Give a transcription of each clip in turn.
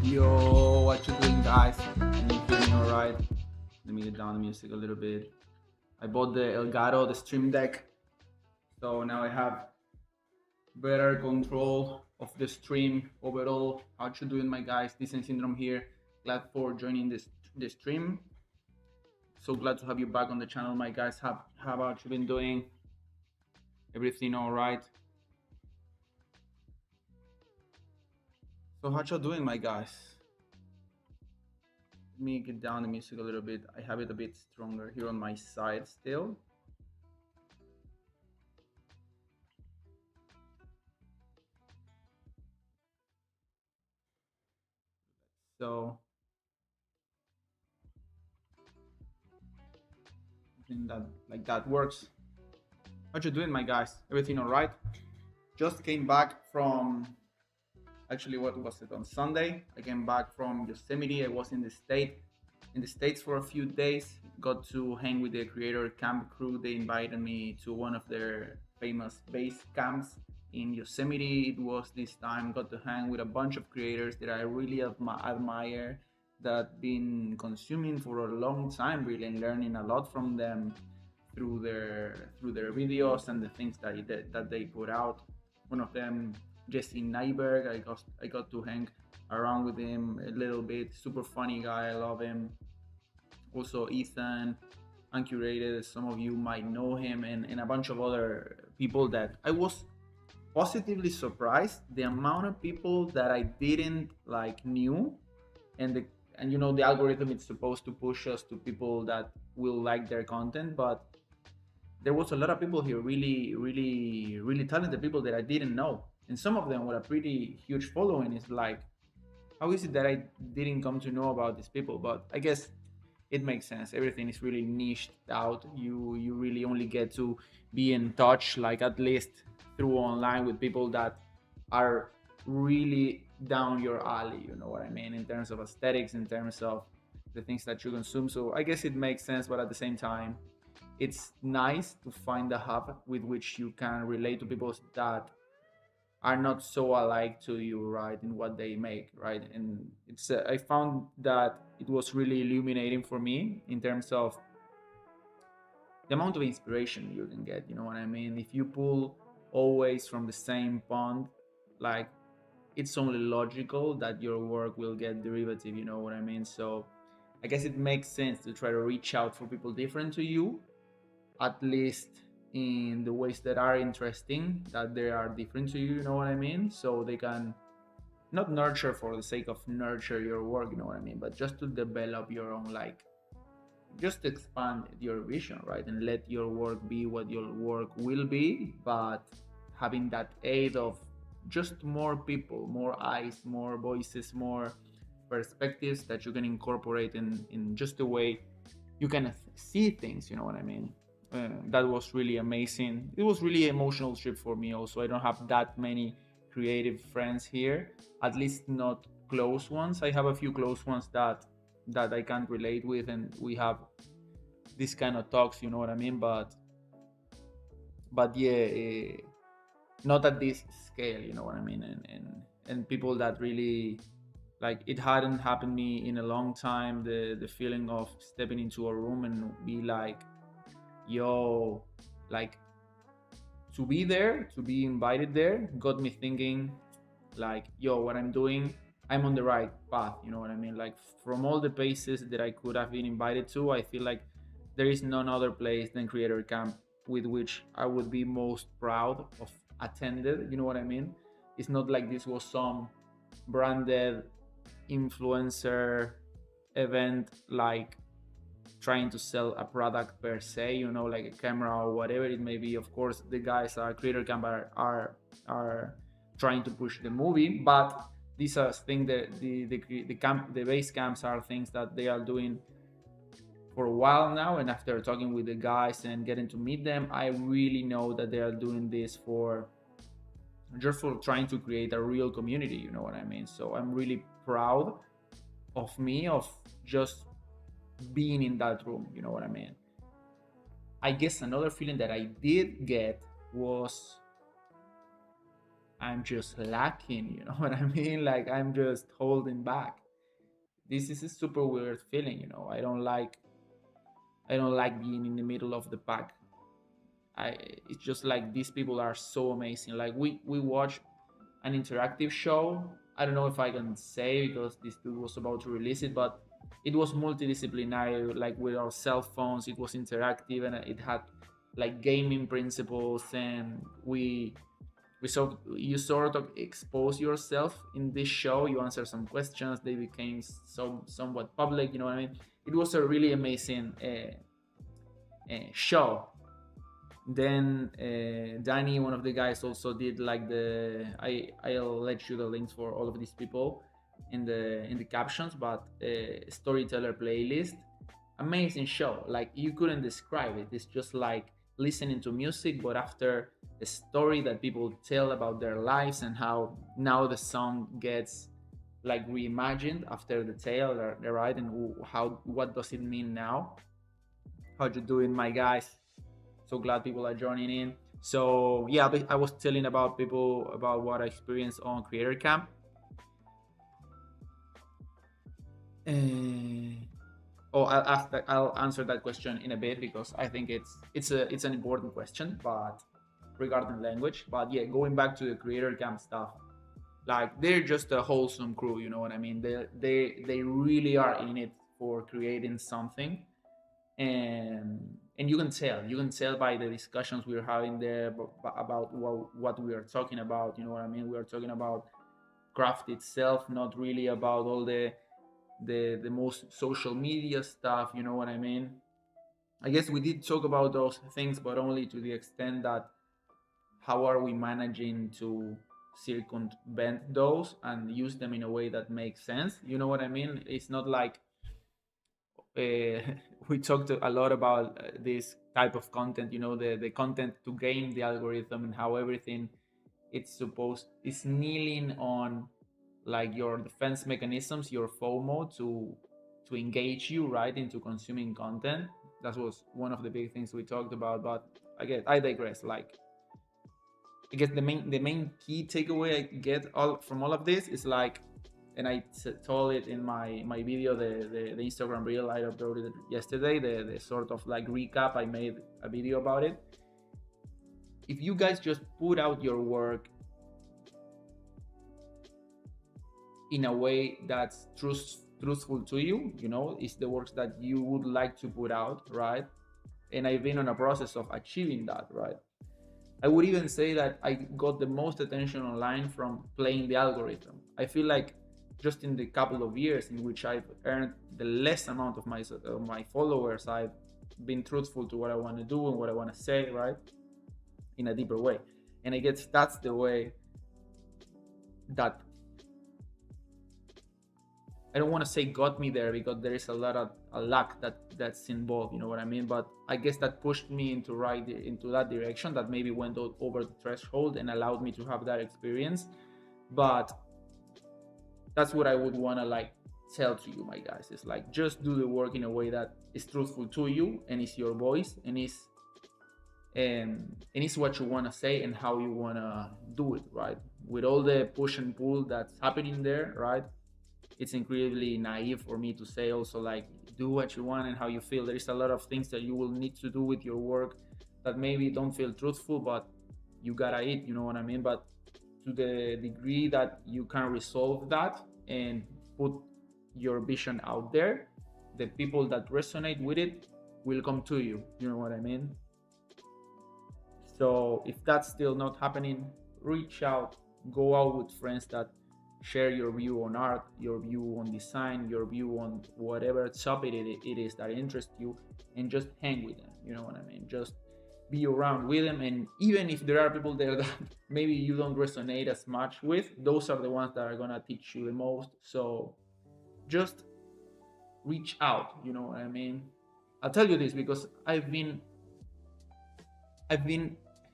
Yo, what you doing, guys? Can you hear me all right? Let me get down the music a little bit. I bought the Elgato, the Stream Deck, so now I have better control of the stream overall. How you doing, my guys? Decent Syndrome here. Glad for joining this stream. So glad to have you back on the channel, my guys. How about you been doing? Everything all right? So how you doing, my guys? Let me get down the music a little bit. I have it a bit stronger here on my side still. So I think that works. How you doing, my guys? Everything all right? Just came back from, actually, what was it, on Sunday? I came back from Yosemite. I was in the States for a few days. Got to hang with the creator camp crew. They invited me to one of their famous base camps in Yosemite. It was this time. Got to hang with a bunch of creators that I really admire, that been consuming for a long time, really, and learning a lot from them through their videos and the things that they put out. One of them, Jesse Nyberg, I got to hang around with him a little bit. Super funny guy, I love him. Also Ethan, Uncurated, some of you might know him, and a bunch of other people that I was positively surprised the amount of people that I didn't like knew, and you know, the algorithm is supposed to push us to people that will like their content, but there was a lot of people here, really talented people that I didn't know, and some of them with a pretty huge following. Is like, how is it that I didn't come to know about these people? But I guess it makes sense. Everything is really niched out. You really only get to be in touch, like at least through online, with people that are really down your alley. You know what I mean? In terms of aesthetics, in terms of the things that you consume. So I guess it makes sense, but at the same time, it's nice to find a hub with which you can relate to people that are not so alike to you, right, in what they make, right? And it's I found that it was really illuminating for me in terms of the amount of inspiration you can get. You know what I mean? If you pull always from the same pond, like, it's only logical that your work will get derivative. You know what I mean? So I guess it makes sense to try to reach out for people different to you, at least in the ways that are interesting, that they are different to you. You know what I mean? So they can not nurture for the sake of nurture your work, you know what I mean, but just to develop your own, like, just expand your vision, right, and let your work be what your work will be, but having that aid of just more people, more eyes, more voices, more perspectives that you can incorporate in just the way you can see things. You know what I mean? That was really amazing. It was really emotional trip for me. Also, I don't have that many creative friends here, at least not close ones. I have a few close ones that I can relate with, and we have this kind of talks. You know what I mean? But yeah, not at this scale. You know what I mean? And people that really, like, it hadn't happened me in a long time. The feeling of stepping into a room and be like, yo, like, to be there, to be invited there, got me thinking, like, yo, what I'm doing, I'm on the right path. You know what I mean? Like, from all the places that I could have been invited to, I feel like there is none other place than Creator Camp with which I would be most proud of attended. You know what I mean? It's not like this was some branded influencer event, like trying to sell a product per se, you know, like a camera or whatever it may be. Of course, the guys at Creator Camp are trying to push the movie, but these are things that the base camps are things that they are doing for a while now. And after talking with the guys and getting to meet them, I really know that they are doing this for just for trying to create a real community. You know what I mean? So I'm really proud of me, of just being in that room. You know what I mean? I guess another feeling that I did get was I'm just lacking, you know what I mean? Like I'm just holding back. This is a super weird feeling, you know. I don't like being in the middle of the pack. I It's just like these people are so amazing. Like we watch an interactive show. I don't know if I can say because this dude was about to release it, but it was multidisciplinary, like with our cell phones. It was interactive and it had like gaming principles, and you sort of expose yourself in this show. You answer some questions. They became somewhat public. You know what I mean? It was a really amazing show. Then Danny, one of the guys, also did like I'll let you the links for all of these people in the captions, but storyteller playlist, amazing show. Like you couldn't describe it. It's just like listening to music, but after the story that people tell about their lives and how now the song gets like reimagined after the tale, right? And how what does it mean now? How you doing, my guys? So glad people are joining in. So yeah, I was telling about people about what I experienced on Creator Camp. Oh, I'll answer that question in a bit because I think it's an important question, but regarding language. But yeah, going back to the Creator Camp stuff, like they're just a wholesome crew. You know what I mean? They really are in it for creating something, and you can tell by the discussions we're having there about what we are talking about. You know what I mean? We are talking about craft itself, not really about all the most social media stuff. You know what I mean? I guess we did talk about those things, but only to the extent that how are we managing to circumvent those and use them in a way that makes sense. You know what I mean? It's not like uh, we talked a lot about this type of content, you know, the content to game the algorithm and how everything it's kneeling on like your defense mechanisms, your FOMO to engage you right into consuming content. That was one of the big things we talked about, but I digress. Like I guess the main key takeaway I get all from all of this is like, and I told it in my video, the Instagram reel I uploaded yesterday, the sort of like recap. I made a video about it. If you guys just put out your work in a way that's truthful to you, you know, it's the works that you would like to put out, right? And I've been on a process of achieving that, right? I would even say that I got the most attention online from playing the algorithm. I feel like just in the couple of years in which I've earned the less amount of my followers, I've been truthful to what I want to do and what I want to say, right? In a deeper way. And I guess that's the way that I don't want to say got me there, because there is a luck that's involved. You know what I mean? But I guess that pushed me into that direction, that maybe went over the threshold and allowed me to have that experience. But that's what I would want to like tell to you, my guys. It's like, just do the work in a way that is truthful to you and is your voice and it's what you want to say and how you want to do it, right? With all the push and pull that's happening there, right? It's incredibly naive for me to say also like, do what you want and how you feel. There is a lot of things that you will need to do with your work that maybe don't feel truthful, but you gotta eat, you know what I mean? But to the degree that you can resolve that and put your vision out there, the people that resonate with it will come to you, you know what I mean? So if that's still not happening, reach out, go out with friends that share your view on art, your view on design, your view on whatever topic it is that interests you, and just hang with them. You know what I mean? Just be around with them. And even if there are people there that maybe you don't resonate as much with, those are the ones that are gonna teach you the most. So just reach out. You know what I mean? I'll tell you this because I've been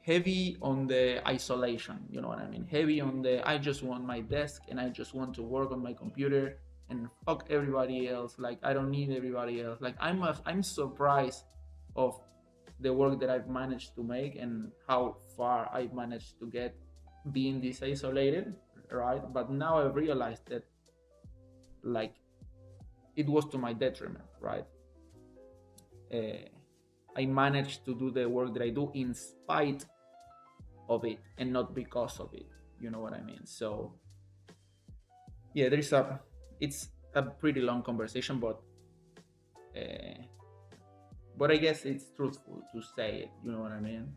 heavy on the isolation, you know what I mean? Heavy on the I just want my desk and I just want to work on my computer and fuck everybody else. Like I don't need everybody else. Like I'm surprised of the work that I've managed to make and how far I've managed to get being this isolated, right? But now I realized that like it was to my detriment, right? uh, I managed to do the work that I do in spite of it and not because of it. You know what I mean? So yeah, it's a pretty long conversation, uh, but I guess it's truthful to say it. You know what I mean?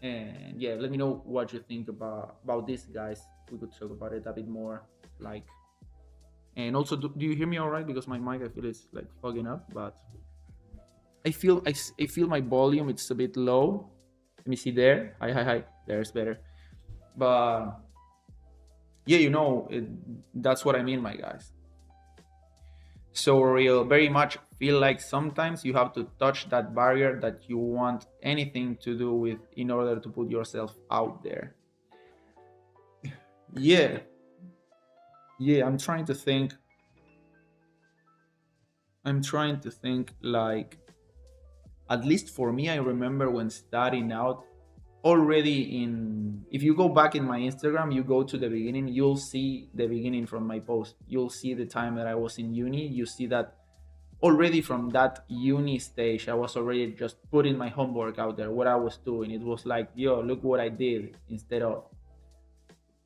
And yeah, let me know what you think about this, guys. We could talk about it a bit more, like. And also, do you hear me all right? Because my mic, I feel it's like fogging up, but I feel my volume. It's a bit low. Let me see there. Hi. There's better. But yeah, that's what I mean, my guys. So real, very much feel like sometimes you have to touch that barrier that you want anything to do with in order to put yourself out there. Yeah, yeah. I'm trying to think like, at least for me, I remember when starting out, already in if you go back in my Instagram, you go to the beginning, you'll see the beginning from my post. You'll see the time that I was in uni. You see that already from that uni stage, I was already just putting my homework out there, what I was doing. It was like, yo, look what I did, instead of,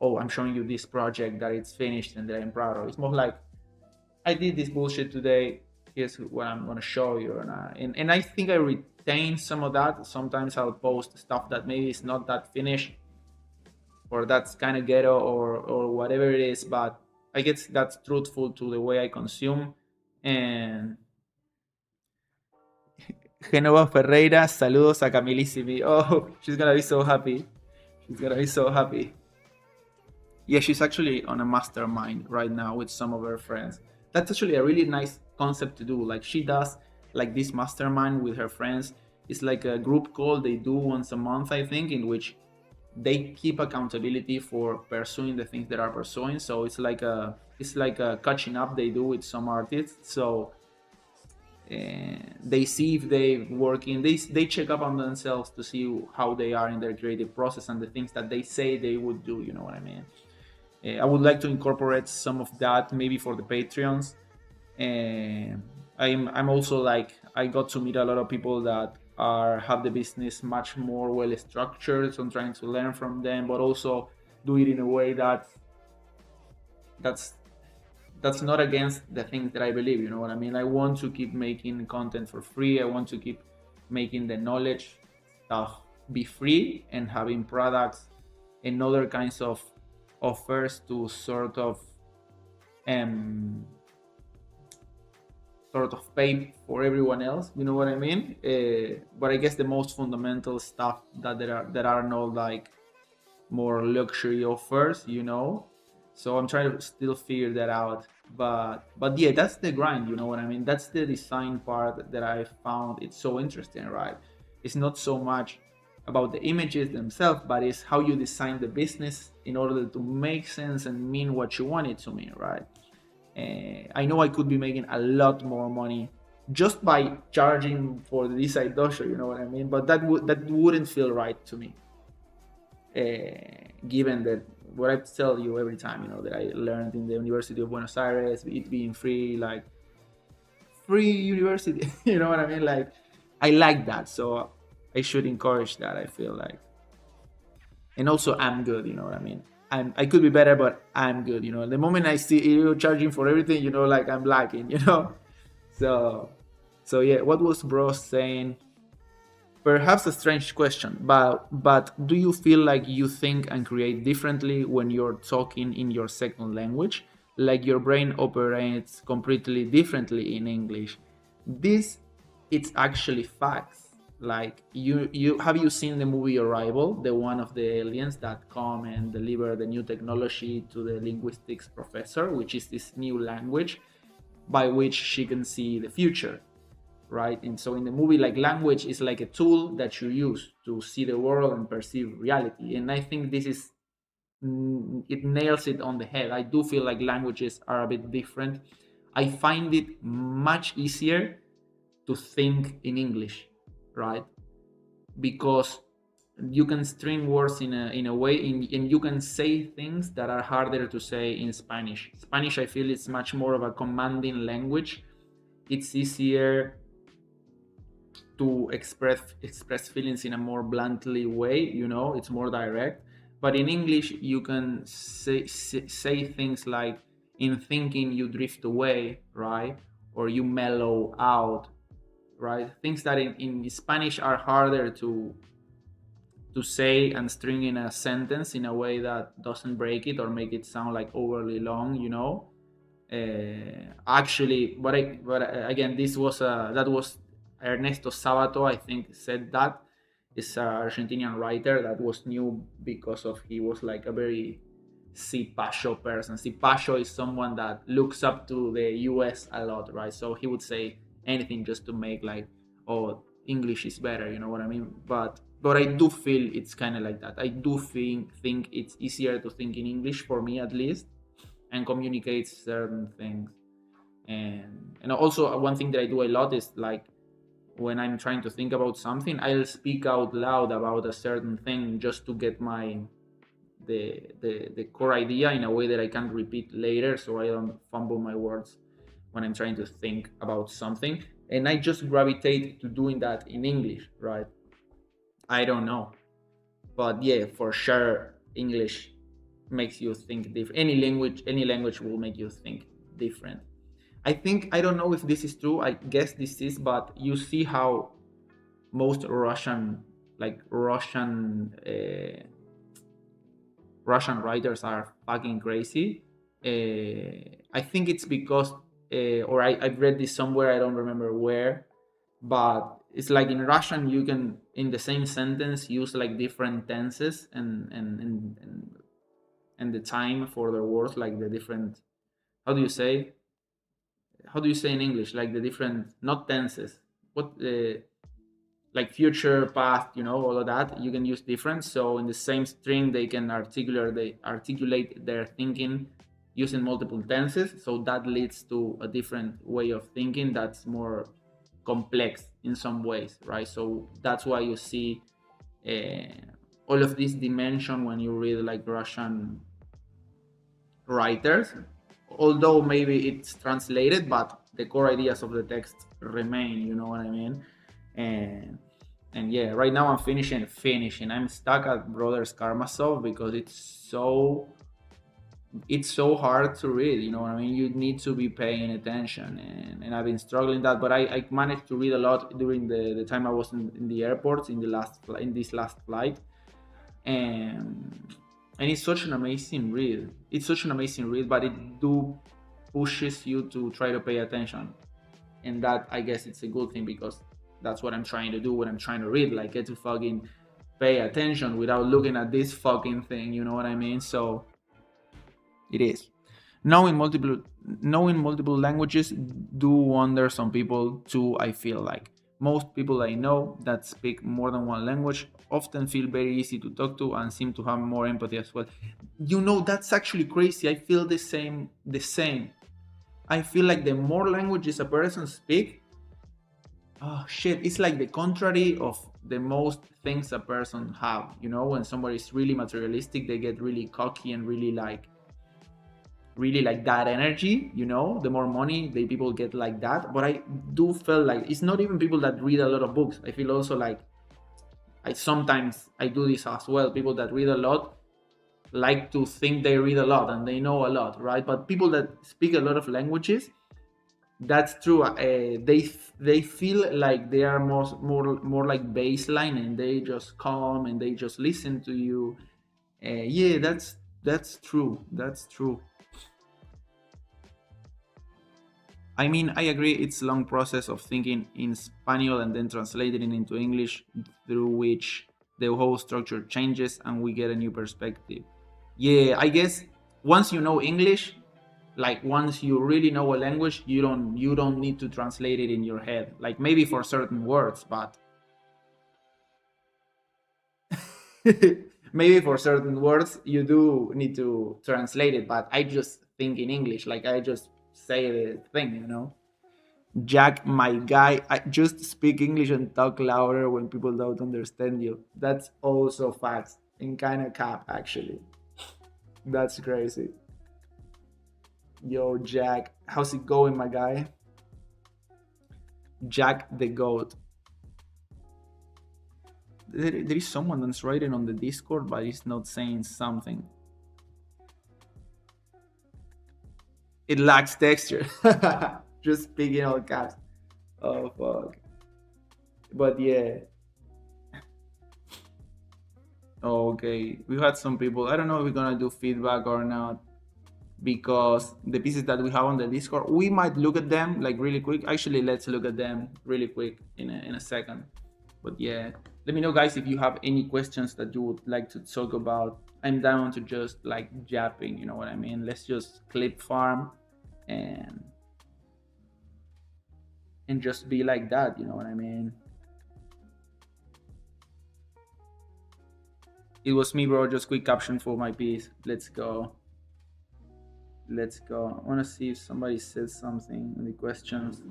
oh, I'm showing you this project that it's finished and that I'm proud of. It's more like, I did this bullshit today. Here's what I'm gonna show you, and I think I retain some of that. Sometimes I'll post stuff that maybe is not that finished, or that's kind of ghetto, or whatever it is. But I guess that's truthful to the way I consume. And Genova Ferreira, saludos a Camilissimi. Oh, she's gonna be so happy. She's gonna be so happy. Yeah, she's actually on a mastermind right now with some of her friends. That's actually a really nice concept to do. Like, she does like this mastermind with her friends. It's like a group call they do once a month, I think, in which they keep accountability for pursuing the things that are pursuing. So it's like a catching up they do with some artists. So they see if they working. They check up on themselves to see how they are in their creative process and the things that they say they would do. You know what I mean? I would like to incorporate some of that maybe for the Patreons. And I'm also like, I got to meet a lot of people that have the business much more well structured. So I'm trying to learn from them, but also do it in a way that's not against the things that I believe. You know what I mean? I want to keep making content for free. I want to keep making the knowledge stuff be free, and having products and other kinds of offers to sort of pay for everyone else. You know what I mean? But I guess the most fundamental stuff that are not like more luxury offers, So I'm trying to still figure that out. But yeah, that's the grind. You know what I mean? That's the design part that I found it's so interesting, right? It's not so much about the images themselves, but it's how you design the business in order to make sense and mean what you want it to mean, right? I know I could be making a lot more money just by charging for the Design Dojo, you know what I mean? But that wouldn't feel right to me, given that what I tell you every time, that I learned in the University of Buenos Aires, it being free, like free university, you know what I mean? Like, I like that, so I should encourage that, I feel like. And also, I'm good, you know what I mean? I could be better, but I'm good, The moment I see you charging for everything, like I'm lacking, So yeah, what was bro saying? Perhaps a strange question, but do you feel like you think and create differently when you're talking in your second language? Like your brain operates completely differently in English? This, it's actually facts. Like, you have you seen the movie Arrival, the one of the aliens that come and deliver the new technology to the linguistics professor, which is this new language by which she can see the future, right? And so in the movie, like, language is like a tool that you use to see the world and perceive reality. And I think this is it nails it on the head. I do feel like languages are a bit different. I find it much easier to think in English, right? Because you can string words in a way and you can say things that are harder to say in Spanish. I feel it's much more of a commanding language. It's easier to express feelings in a more bluntly way, you know, it's more direct. But in English you can say things like, in thinking you drift away, right? Or you mellow out, right? Things that in Spanish are harder to say and string in a sentence in a way that doesn't break it or make it sound like overly long, you know. Actually, again, this was that was Ernesto Sabato, I think, said that. Is an Argentinian writer that was new because of he was like a very Cipacho person. Cipacho is someone that looks up to the US a lot, right? So he would say anything just to make like, oh, English is better, you know what I mean? But I do feel it's kind of like that. I do think it's easier to think in English, for me at least, and communicate certain things. And also one thing that I do a lot is like, when I'm trying to think about something, I'll speak out loud about a certain thing just to get the core idea in a way that I can repeat later, so I don't fumble my words when I'm trying to think about something. And I just gravitate to doing that in English, right? I don't know, but yeah, for sure, English makes you think different. Any language will make you think different. I think, I don't know if this is true. I guess this is, but you see how most Russian writers are fucking crazy. I think it's because, or I've read this somewhere. I don't remember where, but it's like in Russian you can, in the same sentence, use like different tenses and the time for the words, like the different. How do you say? How do you say in English? Like the different, not tenses. What like future, past, you know, all of that. You can use different. So in the same string, they articulate their thinking using multiple tenses. So that leads to a different way of thinking that's more complex in some ways, right? So that's why you see all of this dimension when you read like Russian writers, although maybe it's translated, but the core ideas of the text remain, you know what I mean? And yeah, right now I'm finishing. I'm stuck at Brothers Karamazov because it's so hard to read, you know what I mean? You need to be paying attention, and I've been struggling that, but I managed to read a lot during the time I was in the airports in this last flight. And it's such an amazing read. It's such an amazing read, but it do pushes you to try to pay attention, and that, I guess, it's a good thing, because that's what I'm trying to do when I'm trying to read, like get to fucking pay attention without looking at this fucking thing, you know what I mean? So it is. Knowing multiple languages do wonders on people too, I feel like. Most people I know that speak more than one language often feel very easy to talk to and seem to have more empathy as well. You know, that's actually crazy. I feel the same. I feel like the more languages a person speak, oh shit, it's like the contrary of the most things a person have. You know, when somebody is really materialistic, they get really cocky and really like that energy, you know. The more money the people get like that. But I do feel like it's not even people that read a lot of books. I feel also like I do this as well. People that read a lot like to think they read a lot and they know a lot, right? But people that speak a lot of languages, that's true. They feel like they are more like baseline, and they just calm and they just listen to you. Yeah, that's true. That's true. I mean, I agree. It's a long process of thinking in Spanish and then translating it into English, through which the whole structure changes and we get a new perspective. Yeah, I guess once you know English, like once you really know a language, you don't need to translate it in your head. Like maybe for certain words, but maybe for certain words you do need to translate it. But I just think in English, like I just say the thing, you know. Jack, my guy, I just speak English and talk louder when people don't understand you. That's also facts and kind of cap, actually. That's crazy. Yo, Jack, how's it going, my guy? Jack the Goat. There is someone that's writing on the Discord, but it's not saying something. It lacks texture. Just speaking all caps. Oh, fuck. But yeah. Okay, we had some people. I don't know if we're gonna do feedback or not, because the pieces that we have on the Discord, we might look at them like really quick. Actually, let's look at them really quick in a second. But yeah, let me know, guys, if you have any questions that you would like to talk about. I'm down to just like japping, you know what I mean? Let's just clip farm and just be like that, you know what I mean? It was me, bro. Just quick caption for my piece. Let's go. Let's go. I want to see if somebody says something in the questions.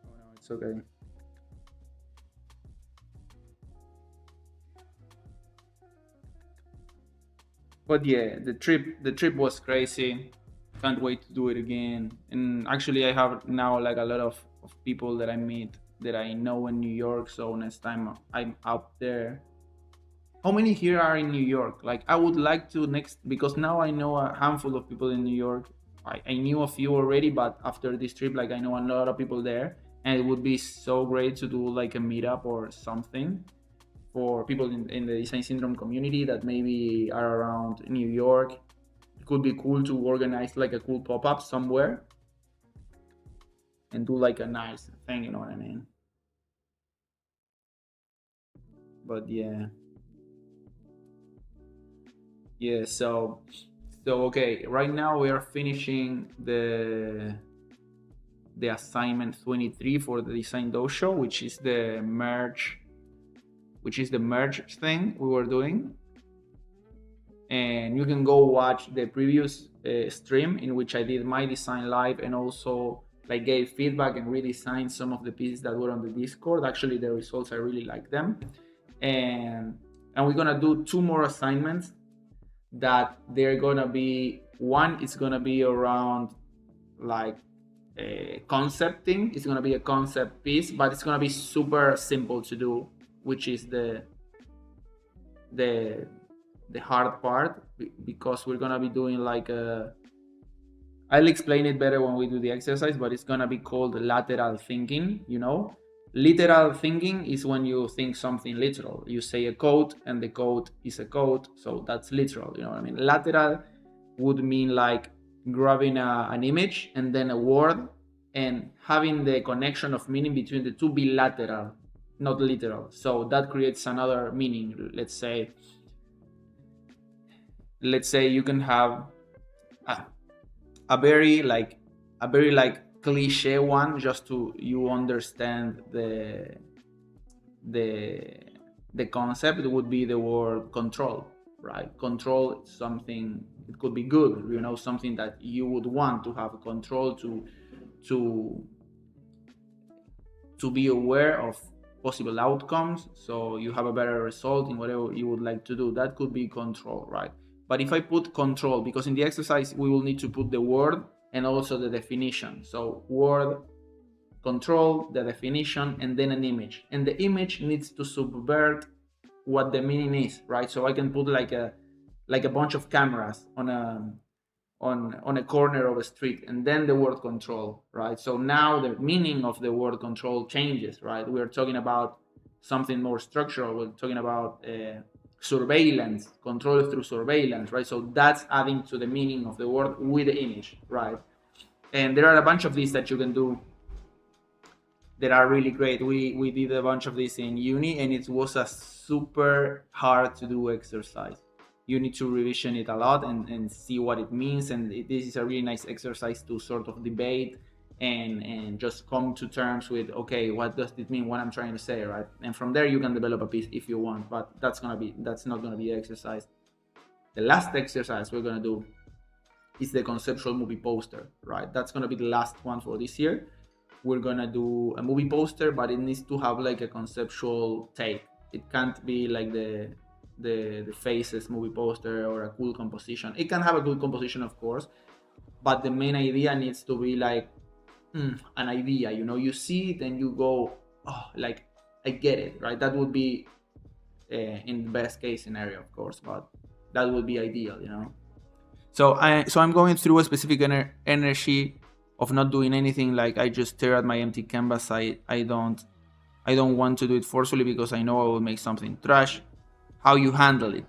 Oh no, it's okay. But yeah, the trip was crazy. Can't wait to do it again. And actually, I have now like a lot of people that I meet that I know in New York. So next time I'm out there, how many here are in New York? Like, I would like to next, because now I know a handful of people in New York. I knew a few already, but after this trip, like, I know a lot of people there, and it would be so great to do like a meetup or something for people in the design syndrome community that maybe are around New York. It could be cool to organize like a cool pop-up somewhere and do like a nice thing, you know what I mean? But yeah. Yeah, so okay, right now we are finishing the assignment 23 for the design dojo, which is the merge thing we were doing. And you can go watch the previous stream in which I did my design live and also like gave feedback and redesigned some of the pieces that were on the Discord. Actually, the results, I really like them. And we're gonna do 2 more assignments that they're gonna be, one is gonna be around like a concepting. It's gonna be a concept piece, but it's gonna be super simple to do, which is the hard part, because we're gonna be doing like a, I'll explain it better when we do the exercise, but it's gonna be called lateral thinking. Literal thinking is when you think something literal. You say a quote and the quote is a quote, so that's literal, you know what I mean? Lateral would mean like grabbing an image and then a word and having the connection of meaning between the two be lateral, not literal. So that creates another meaning. Let's say you can have a very like cliche one, just to you understand the concept. It would be the word control, right? Control something, it could be good, something that you would want to have control to be aware of possible outcomes, so you have a better result in whatever you would like to do. That could be control, right? But if I put control, because in the exercise we will need to put the word and also the definition. So word, control, the definition, and then an image. And the image needs to subvert what the meaning is, right? So I can put like a bunch of cameras on a corner of a street, and then the word control, right? So now the meaning of the word control changes, right? We are talking about something more structural. We're talking about surveillance, control through surveillance, right? So that's adding to the meaning of the word with the image, right? And there are a bunch of these that you can do that are really great. We did a bunch of this in uni, and it was a super hard to do exercise. You need to revision it a lot and see what it means. And this is a really nice exercise to sort of debate and just come to terms with, okay, what does it mean, what I'm trying to say, right? And from there you can develop a piece if you want, but that's not gonna be exercise. The last exercise we're gonna do is the conceptual movie poster, right? That's gonna be the last one for this year. We're gonna do a movie poster, but it needs to have like a conceptual take. It can't be like the faces movie poster or a cool composition. It can have a good composition, of course, but the main idea needs to be like an idea. You know, you see it and you go, oh, like I get it, right? That would be in the best case scenario, of course, but that would be ideal, you know. So I'm going through a specific energy of not doing anything. Like I just stare at my empty canvas. I don't want to do it forcefully because I know I will make something trash. How you handle it?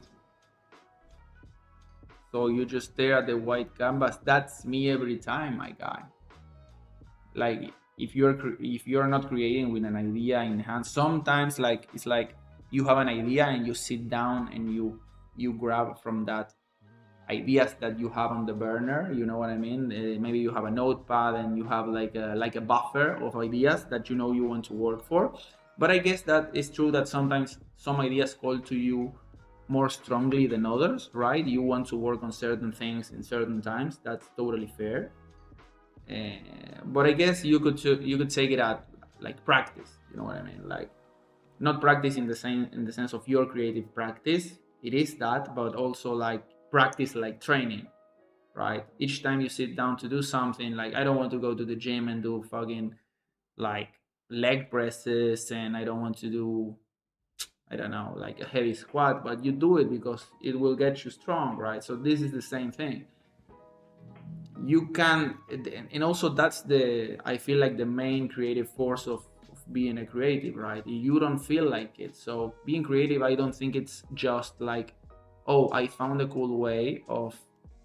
So you just stare at the white canvas. That's me every time, my guy. Like if you're not creating with an idea in hand, sometimes like it's like you have an idea and you sit down and you grab from that ideas that you have on the burner, you know what I mean. Maybe you have a notepad and you have like a buffer of ideas that you know you want to work for. But I guess that it's true that sometimes some ideas call to you more strongly than others, right? You want to work on certain things in certain times. That's totally fair. But I guess you could take it at like practice, you know what I mean, like not practice in the sense of your creative practice. It is that, but also like practice like training, right? Each time you sit down to do something, like I don't want to go to the gym and do fucking like leg presses, and I don't want to do, I don't know, like a heavy squat, but you do it because it will get you strong, right? So this is the same thing. You can, and also that's the, I feel like the main creative force of being a creative, right? You don't feel like it. So being creative, I don't think it's just like, oh, I found a cool way of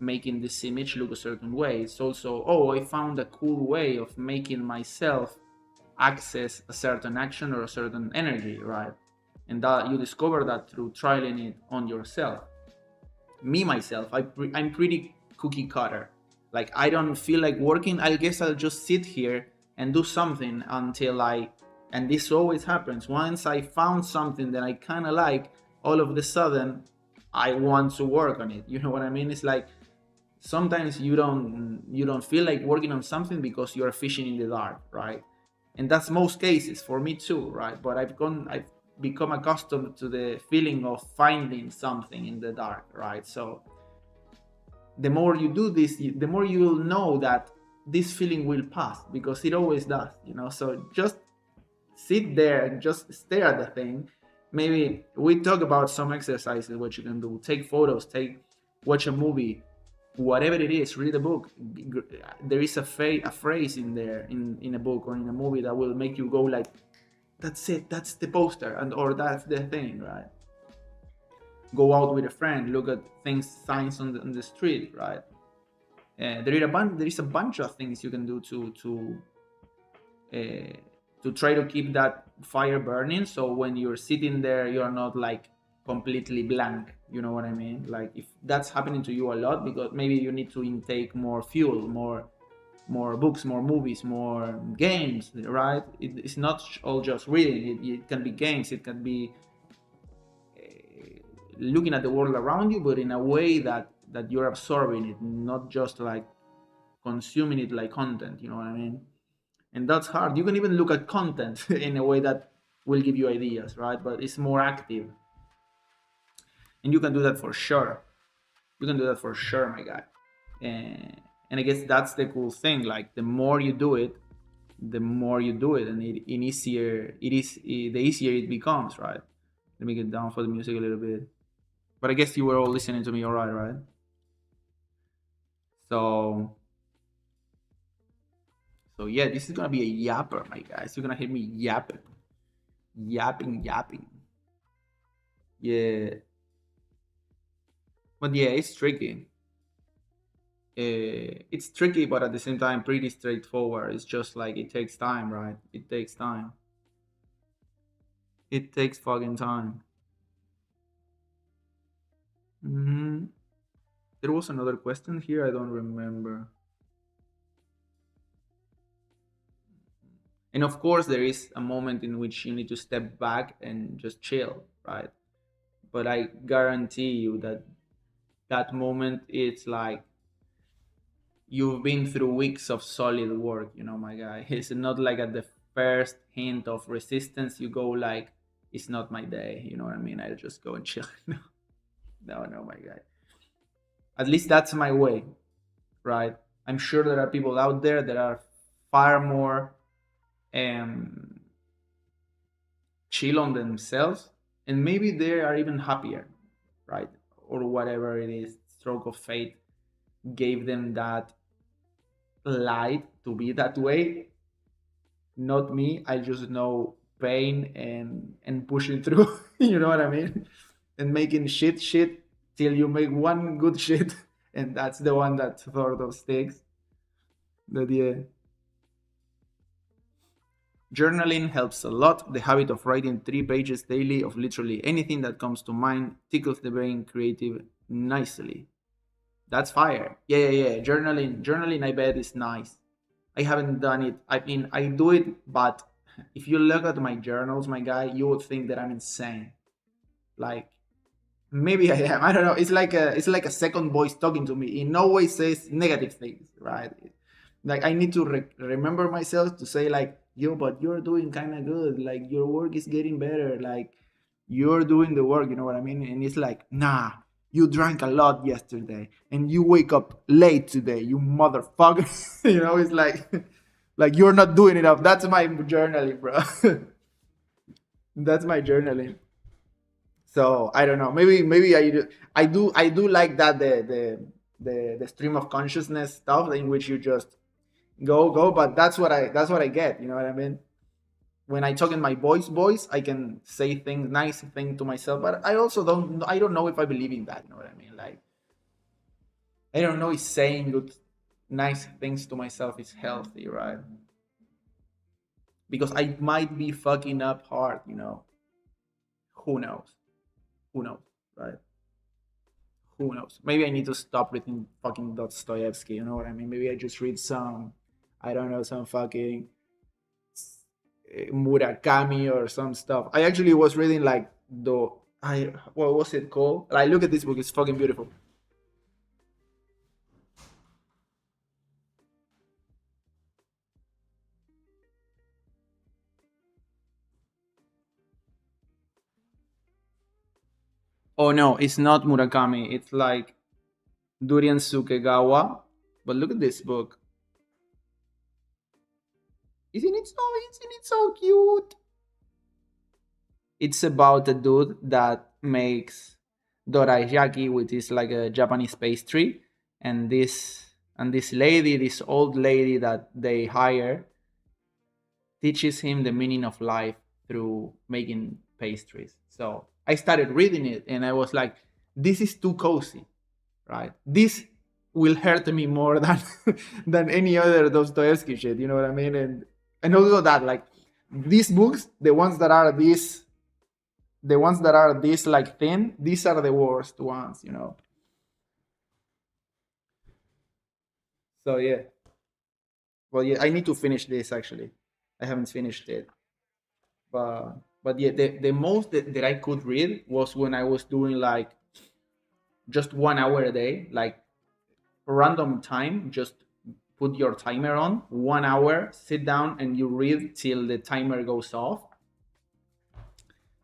making this image look a certain way. It's also, oh, I found a cool way of making myself access a certain action or a certain energy, right? And that you discover that through trialing it on yourself. Me myself, I'm pretty cookie cutter. Like I don't feel like working, I guess I'll just sit here and do something until and this always happens, once I found something that I kind of like, all of the sudden I want to work on it, you know what I mean. It's like sometimes you don't feel like working on something because you're fishing in the dark, right? And that's most cases for me too, right? But I've become accustomed to the feeling of finding something in the dark, right? So the more you do this, the more you will know that this feeling will pass, because it always does, you know. So just sit there and just stare at the thing. Maybe we talk about some exercises what you can do: take photos, watch a movie, whatever it is, read a book. There is a phrase in there, in a book or in a movie, that will make you go like, that's it, that's the poster, and or that's the thing, right? Go out with a friend, look at signs on the street, right? There is a bunch of things you can do to try to keep that fire burning. So when you're sitting there, you're not like completely blank. You know what I mean? Like if that's happening to you a lot, because maybe you need to intake more fuel, more books, more movies, more games, right? It's not all just reading. It can be games. It can be looking at the world around you, but in a way that you're absorbing it, not just like consuming it like content. You know what I mean? And that's hard. You can even look at content in a way that will give you ideas, right? But it's more active, and you can do that for sure. You can do that for sure, my guy. And I guess that's the cool thing. Like the more you do it, and the easier it becomes, right? Let me get down for the music a little bit. But I guess you were all listening to me, all right, right? So yeah, this is gonna be a yapper, my guys. You're gonna hear me yapping. Yeah, but yeah, it's tricky. It's tricky, but at the same time, pretty straightforward. It's just like it takes time, right? It takes time. It takes fucking time. There was another question here. I don't remember. And of course, there is a moment in which you need to step back and just chill, right? But I guarantee you that that moment, it's like you've been through weeks of solid work, my guy. It's not like at the first hint of resistance, you go like, it's not my day, you know what I mean? I'll just go and chill. No, my guy. At least that's my way, right? I'm sure there are people out there that are far more um, chill on themselves, and maybe they are even happier, right? Or whatever it is, stroke of fate gave them that light to be that way. Not me. I just know pain and pushing through. You know what I mean? And making shit till you make one good shit, and that's the one that sort of sticks. But yeah, journaling helps a lot. The habit of writing 3 pages daily of literally anything that comes to mind tickles the brain creative nicely. That's fire. Yeah. Journaling, I bet is nice. I haven't done it. I mean, I do it, but if you look at my journals, my guy, you would think that I'm insane. Like, maybe I am. I don't know. It's like a second voice talking to me. In no way says negative things, right? Like I need to remember myself to say like, yo, but you're doing kind of good. Like your work is getting better. Like you're doing the work. You know what I mean? And it's like, nah, you drank a lot yesterday, and you wake up late today. You motherfucker. It's like you're not doing enough. That's my journaling, bro. That's my journaling. So I don't know. Maybe I do like that the stream of consciousness stuff in which you just go. But that's what I get. You know what I mean? When I talk in my voice, I can say things, nice things to myself. But I don't know if I believe in that. You know what I mean? Like I don't know if saying good, nice things to myself is healthy, right? Because I might be fucking up hard. Who knows? Who knows, right? Who knows? Maybe I need to stop reading fucking Dostoevsky. You know what I mean? Maybe I just read some, I don't know, some fucking Murakami or some stuff. I actually was reading like the I what was it called? Like, look at this book; it's fucking beautiful. Oh no, it's not Murakami. It's like Durian Sukegawa. But look at this book. Isn't it so cute? It's about a dude that makes dorayaki, which is like a Japanese pastry, and this lady, this old lady that they hire, teaches him the meaning of life through making pastries. So I started reading it, and I was like, this is too cozy, right? This will hurt me more than than any other Dostoevsky shit. You know what I mean? And also that like these books, the ones that are this like thin, these are the worst ones. So yeah, well yeah, I need to finish this actually. I haven't finished it, but yeah, the most that I could read was when I was doing like just 1 hour a day, like random time, just put your timer on 1 hour, sit down and you read till the timer goes off.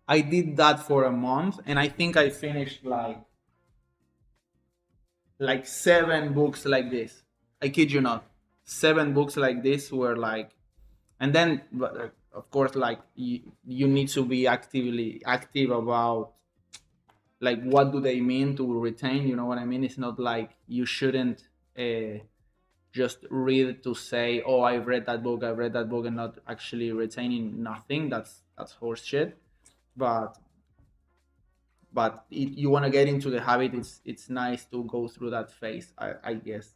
I did that for a month, and I think I finished like 7 books like this. I kid you not. 7 books like this were like, and then of course like you need to be actively active about like what do they mean to retain. You know what I mean? It's not like you shouldn't just read to say, oh, I've read that book and not actually retaining nothing. That's horse shit. But you want to get into the habit, it's nice to go through that phase, I guess.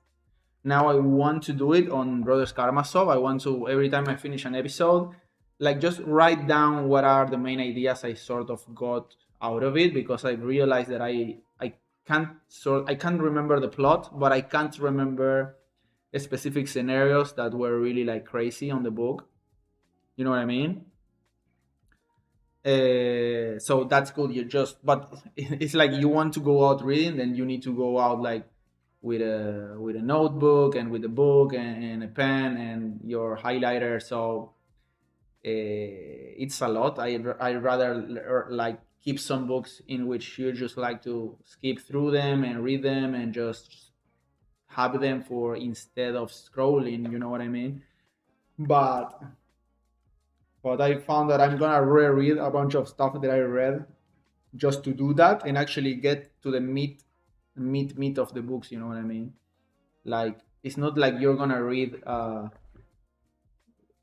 Now I want to do it on Brothers Karamazov. I want to, every time I finish an episode, like just write down what are the main ideas I sort of got out of it, because I realized that I can't remember the plot, but I can't remember specific scenarios that were really like crazy on the book. You know what I mean? So that's cool. You just, but it's like you want to go out reading, then you need to go out like with a notebook and with a book and a pen and your highlighter. So it's a lot. I rather like keep some books in which you just like to skip through them and read them and just have them for instead of scrolling. You know what I mean? But I found that I'm gonna reread a bunch of stuff that I read just to do that and actually get to the meat of the books. You know what I mean? Like it's not like you're gonna read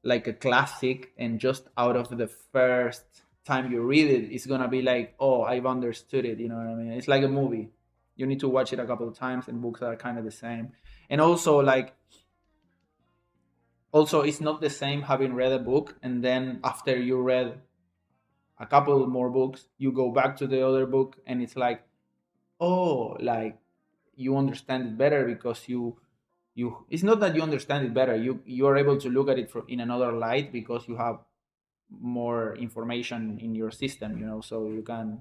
like a classic and just out of the first time you read it, it's gonna be like, oh, I've understood it. You know what I mean? It's like a movie. You need to watch it a couple of times, and books are kind of the same. And also, like, also it's not the same having read a book and then after you read a couple more books, you go back to the other book and it's like, oh, like you understand it better because you it's not that you understand it better, you are able to look at it in another light because you have more information in your system, you know, so you can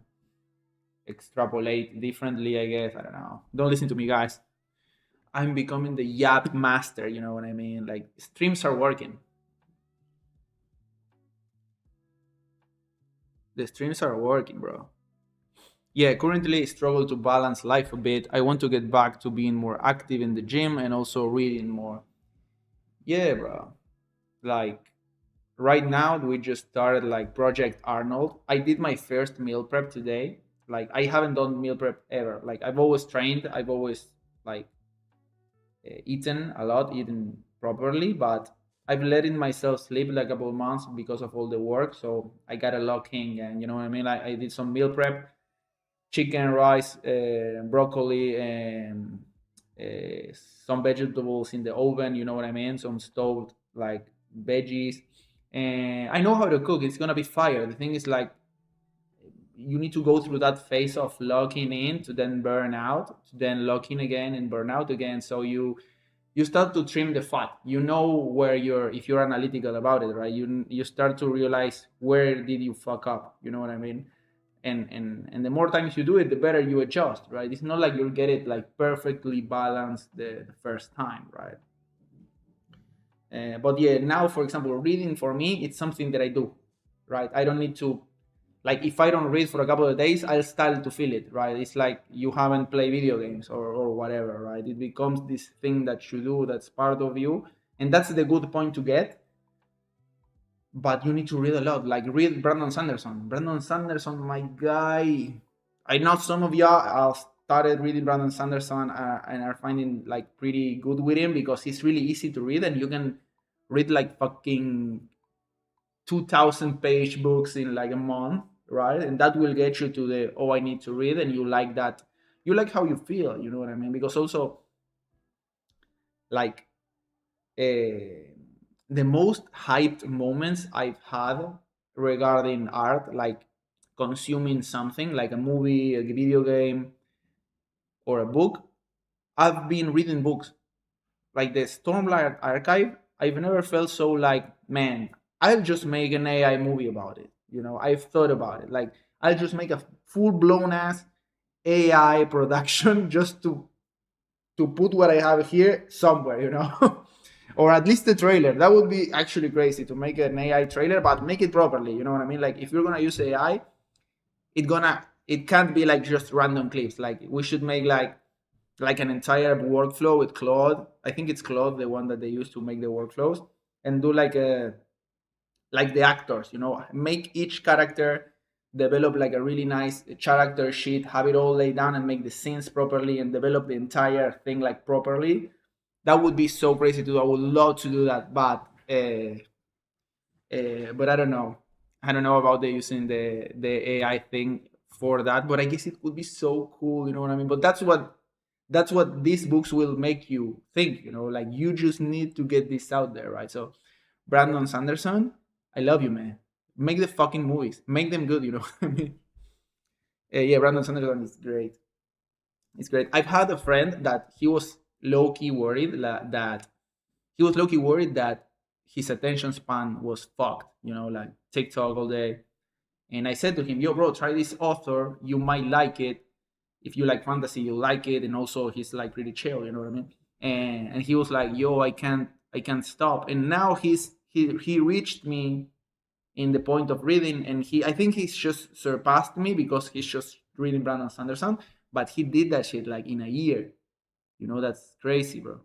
extrapolate differently, I guess. I don't know, don't listen to me, guys. I'm becoming the yap master, you know what I mean? Like streams are working, the streams are working, bro. Yeah, currently I struggle to balance life a bit. I want to get back to being more active in the gym and also reading more. Yeah, bro. Like right now we just started like Project Arnold. I did my first meal prep today. Like I haven't done meal prep ever. Like I've always trained, I've always like eaten a lot, eaten properly, but I've letting myself sleep like a couple of months because of all the work. So I got a lock in, and you know what I mean. Like I did some meal prep, chicken, rice, broccoli, and some vegetables in the oven. You know what I mean? Some stoked like veggies, and I know how to cook. It's gonna be fire. The thing is like you need to go through that phase of locking in to then burn out, to then lock in again and burn out again. So you start to trim the fat. You know where you're, if you're analytical about it, right? You start to realize where did you fuck up. You know what I mean? And the more times you do it, the better you adjust, right? It's not like you'll get it like perfectly balanced the first time, right? But yeah, now for example, reading for me, it's something that I do, right? I don't need to, like if I don't read for a couple of days, I'll start to feel it, right? It's like you haven't played video games or whatever, right? It becomes this thing that you do that's part of you, and that's the good point to get. But you need to read a lot. Like read Brandon Sanderson. Brandon Sanderson, my guy. I know some of y'all started reading Brandon Sanderson and are finding like pretty good with him because he's really easy to read and you can read like fucking 2,000 page books in like a month, right? And that will get you to the, oh, I need to read, and you like that. You like how you feel, you know what I mean? Because also like the most hyped moments I've had regarding art, like consuming something like a movie, a video game, or a book, I've been reading books. Like the Stormlight Archive, I've never felt so like, man, I'll just make an AI movie about it. You know, I've thought about it. Like, I'll just make a full blown ass AI production just to put what I have here somewhere, you know, or at least the trailer. That would be actually crazy to make an AI trailer, but make it properly. You know what I mean? Like, if you're gonna use AI, it can't be like just random clips. Like, we should make like an entire workflow with Claude. I think it's Claude, the one that they use to make the workflows, and do like the actors, you know, make each character develop like a really nice character sheet, have it all laid down and make the scenes properly and develop the entire thing like properly. That would be so crazy to do. I would love to do that, but I don't know. I don't know about the using the AI thing for that, but I guess it would be so cool. You know what I mean? But that's what these books will make you think. You know, like you just need to get this out there, right? So, Brandon Sanderson, I love you, man. Make the fucking movies. Make them good. You know what I mean? Yeah, Brandon Sanderson is great. It's great. I've had a friend that he was low key worried that he was low key worried that his attention span was fucked, you know, like TikTok all day. And I said to him, yo, bro, try this author. You might like it. If you like fantasy, you like it. And also he's like pretty chill, you know what I mean? And he was like, yo, I can't stop. And now he reached me in the point of reading, and I think he's just surpassed me because he's just reading Brandon Sanderson, but he did that shit like in a year. You know, that's crazy, bro.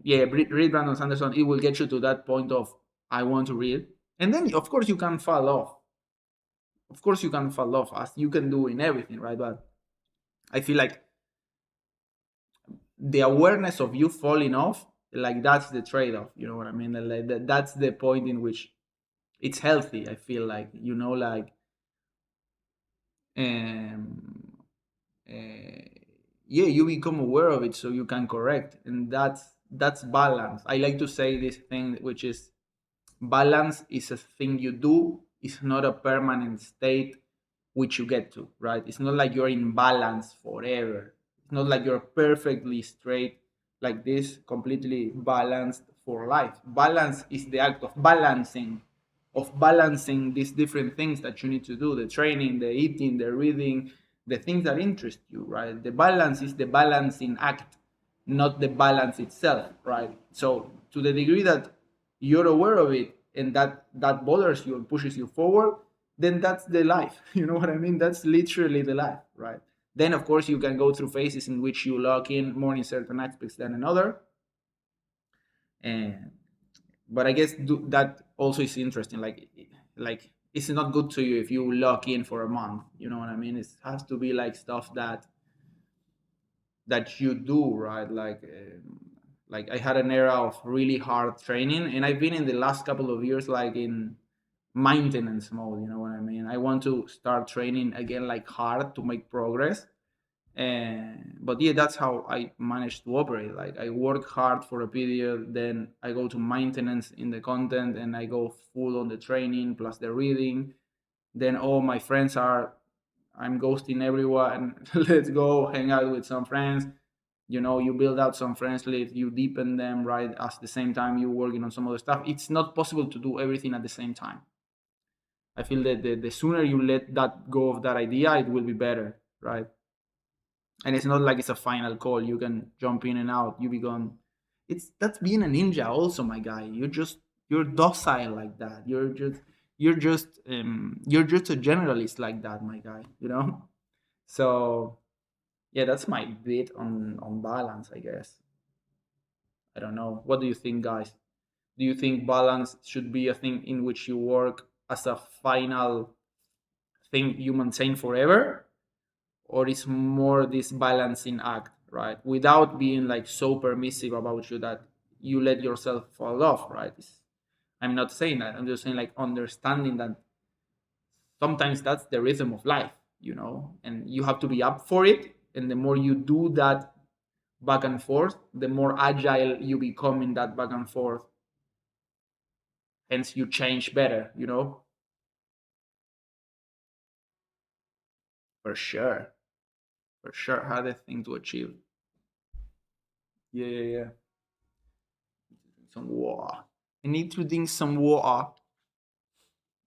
Yeah, read Brandon Sanderson. It will get you to that point of I want to read, and then of course you can fall off. Of course you can fall off as you can do in everything, right? But I feel like the awareness of you falling off, like that's the trade-off. You know what I mean? Like that's the point in which it's healthy. I feel like, you know, like um, uh, yeah, you become aware of it so you can correct, and that's balance. I like to say this thing, which is balance is a thing you do. It's not a permanent state which you get to, right? It's not like you're in balance forever. It's not like you're perfectly straight like this, completely balanced for life. Balance is the act of balancing these different things that you need to do: the training, the eating, the reading, the things that interest you, right? The balance is the balancing act, not the balance itself, right? So to the degree that you're aware of it and that bothers you and pushes you forward, then that's the life. You know what I mean? That's literally the life, right? Then of course you can go through phases in which you lock in more in certain aspects than another, and but I guess that also is interesting. Like it's not good to you if you lock in for a month. You know what I mean? It has to be like stuff that you do, right? Like I had an era of really hard training, and I've been in the last couple of years like in maintenance mode. You know what I mean? I want to start training again, like hard to make progress. And but yeah, that's how I managed to operate. Like I work hard for a period, then I go to maintenance in the content, and I go full on the training plus the reading. Then all my friends are, I'm ghosting everyone. Let's go hang out with some friends. You know, you build out some friends list, you deepen them, right? At the same time you working on some other stuff. It's not possible to do everything at the same time. I feel that the sooner you let that go of that idea, it will be better, right? And it's not like it's a final call. You can jump in and out. You become, it's that's being a ninja also, my guy. You're docile like that. You're just a generalist like that, my guy, you know. So yeah, that's my bit on balance, I guess. I don't know, what do you think, guys? Do you think balance should be a thing in which you work as a final thing you maintain forever, or is more this balancing act, right? Without being like so permissive about you that you let yourself fall off, right? I'm not saying that. I'm just saying like understanding that sometimes that's the rhythm of life, you know, and you have to be up for it. And the more you do that back and forth, the more agile you become in that back and forth. Hence, you change better, you know, for sure, for sure. Hardest thing to achieve. Yeah, yeah, yeah. Some water. I need to drink some water.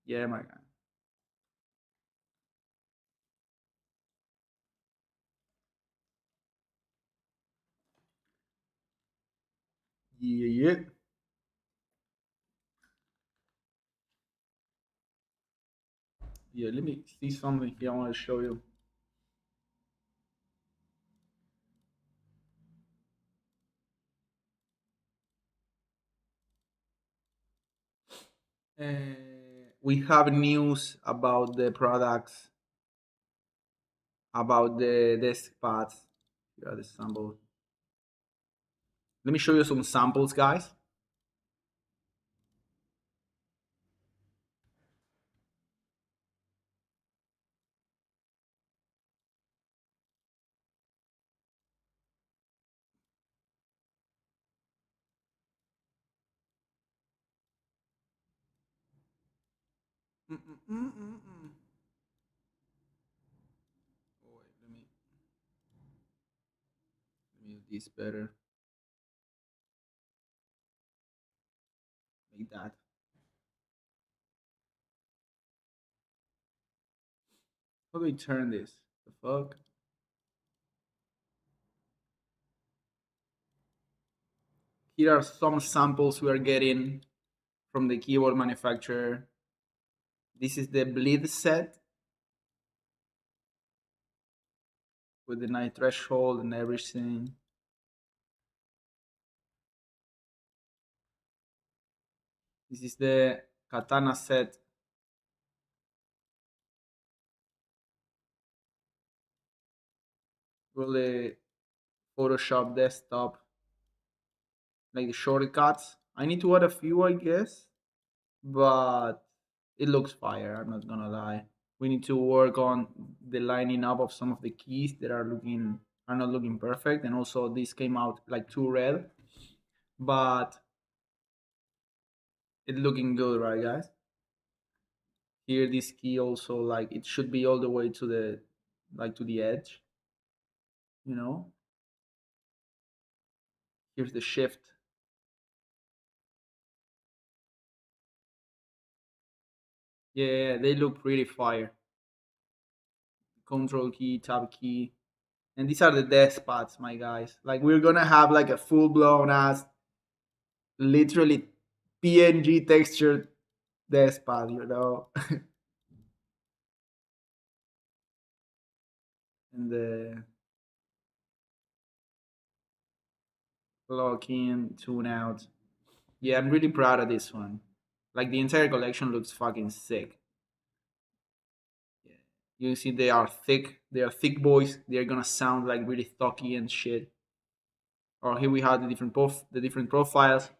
Yeah, my guy. Yeah, yeah. Yeah, let me see something here I want to show you. We have news about the products, about the desk pads. Here are the samples. Let me show you some samples, guys. Mm-mm-mm-mm-mm. Oh, wait, let me do this better. like that. How do we turn this? The fuck? Here are some samples we are getting from the keyboard manufacturer. This is the bleed set with the night threshold and everything. This is the katana set. Really Photoshop desktop, like the shortcuts. I need to add a few, I guess, but it looks fire. I'm not gonna lie. We need to work on the lining up of some of the keys that are not looking perfect, and also this came out like too red, but it's looking good, right, guys? Here, this key also like it should be all the way to the to the edge, you know. Here's the shift. Yeah, they look pretty fire. Control key, tab key, and these are the desk pads, my guys. Like we're gonna have like a full blown ass, literally PNG textured desk pad, you know, and the lock in, tune out. Yeah, I'm really proud of this one. Like the entire collection looks fucking sick. Yeah. You see, they are thick. They are thick boys. They are gonna sound like really thocky and shit. Or here we have the different profiles,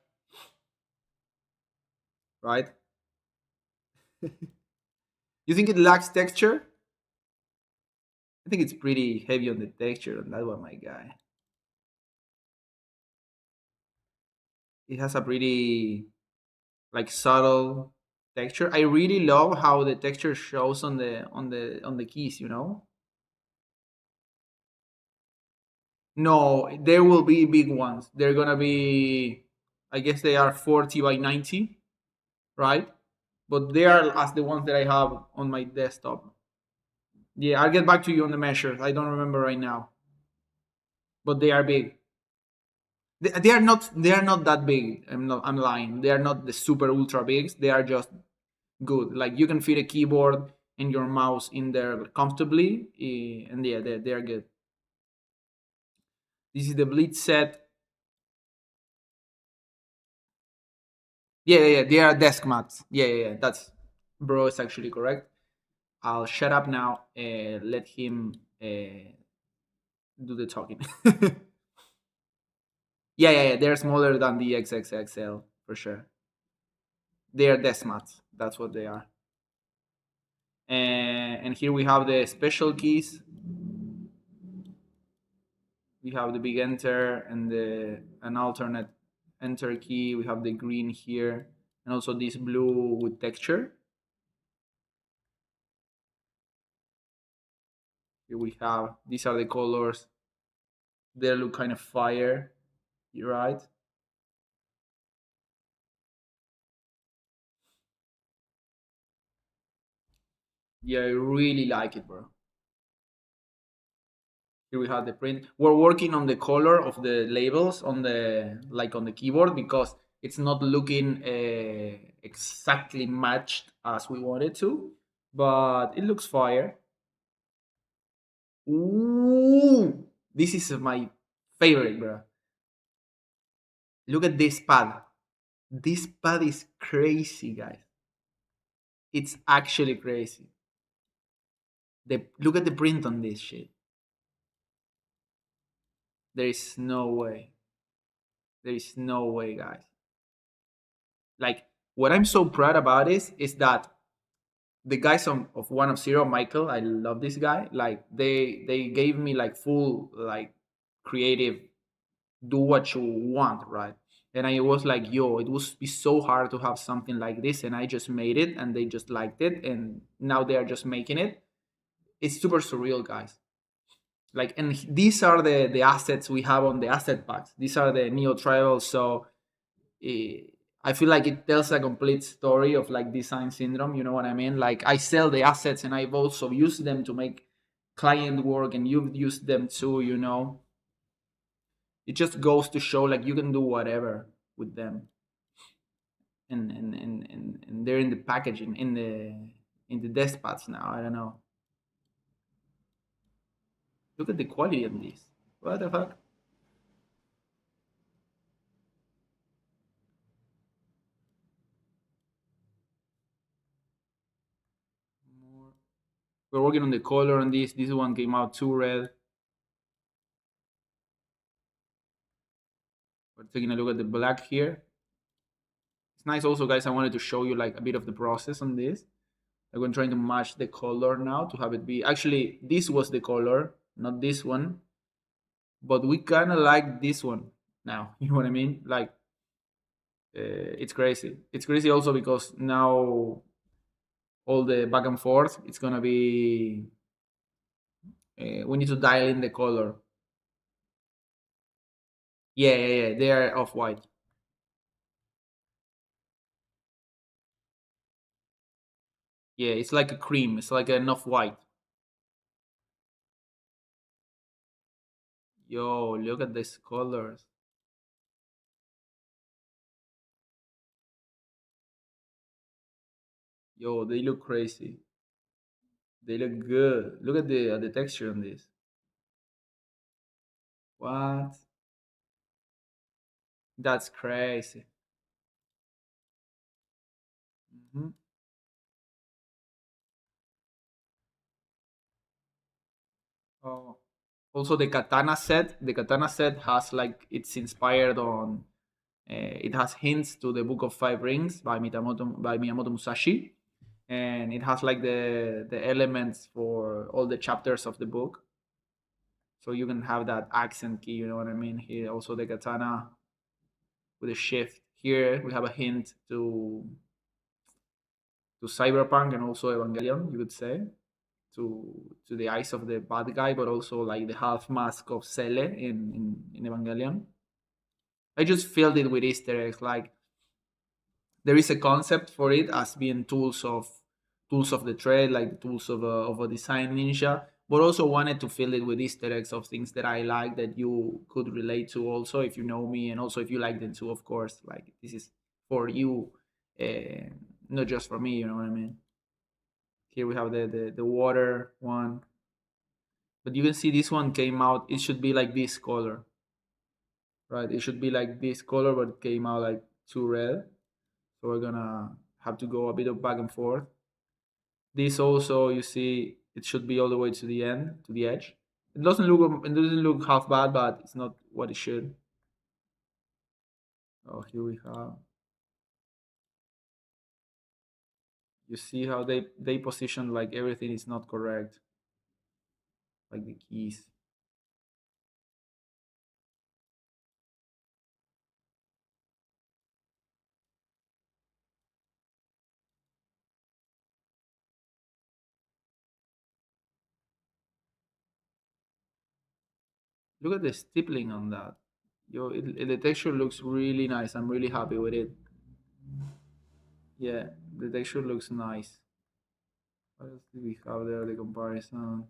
right? You think it lacks texture? I think it's pretty heavy on the texture on that one, my guy. It has a pretty like subtle texture. I really love how the texture shows on the keys, you know? No, there will be big ones. They're gonna be, I guess they are 40 by 90, right? But they are as the ones that I have on my desktop. Yeah, I'll get back to you on the measures. I don't remember right now, but they are big. They are not. They are not that big. I'm lying. They are not the super ultra bigs. They are just good. Like you can fit a keyboard and your mouse in there comfortably, and yeah, they are good. This is the Blitz set. Yeah. They are desk mats. Yeah. That's bro is actually correct. I'll shut up now and let him do the talking. Yeah. They're smaller than the XXXL for sure. They are desk mats. That's what they are. And here we have the special keys. We have the big enter and the an alternate enter key. We have the green here, and also this blue with texture. Here we have these are the colors. They look kind of fire, right? Yeah, I really like it, bro. Here we have the print. We're working on the color of the labels on the on the keyboard because it's not looking exactly matched as we wanted to, but it looks fire. Ooh, this is my favorite, bro. Look at this pad. This pad is crazy, guys. It's actually crazy. Look at the print on this shit. There is no way. There is no way, guys. Like what I'm so proud about is that the guys of One of Zero, Michael, I love this guy. Like they gave me like full like creative, do what you want, right? And I was like, yo, it would be so hard to have something like this, and I just made it, and they just liked it, and now they are just making it. It's super surreal, guys. Like, and these are the assets we have on the asset packs. These are the neo tribals. So uh, I feel like it tells a complete story of like design syndrome. You know what I mean? Like I sell the assets and I've also used them to make client work, and you've used them too. You know, it just goes to show like you can do whatever with them, and they're in the packaging in the despots now. I don't know. Look at the quality of this. What the fuck? More. We're working on the color on this. This one came out too red. We're taking a look at the black here. It's nice also, guys. I wanted to show you like a bit of the process on this. Like I'm trying to match the color now to have it be. Actually, this was the color, not this one. But we kind of like this one now. You know what I mean? Like, it's crazy. It's crazy also because now all the back and forth, it's gonna be. We need to dial in the color. Yeah, yeah, yeah. They are off white. Yeah, it's like a cream. It's like an off white. Yo, look at these colors. Yo, they look crazy. They look good. Look at the texture on this. What? That's crazy. Mhm. Oh. Also, the katana set has like it's inspired on. It has hints to the Book of Five Rings by Miyamoto Musashi, and it has like the elements for all the chapters of the book. So you can have that accent key. You know what I mean? Here also the katana with a shift. Here we have a hint to cyberpunk and also Evangelion. You would say to the eyes of the bad guy, but also like the half mask of Cele in Evangelion. I just filled it with Easter eggs. Like there is a concept for it as being tools of the trade, like the tools of a design ninja, but also wanted to fill it with Easter eggs of things that I like that you could relate to also if you know me, and also if you like them too, of course. Like this is for you, uh, not just for me. You know what I mean? Here we have the water one, but you can see this one came out. It should be like this color, right? It should be like this color, but it came out like too red. So we're gonna have to go a bit of back and forth. This also, you see, it should be all the way to the end, to the edge. It doesn't look half bad, but it's not what it should. Oh, here we have. You see how they position like everything is not correct, like the keys. Look at the stippling on that. The texture looks really nice. I'm really happy with it. Yeah, the texture looks nice. What else do we have there? The comparison.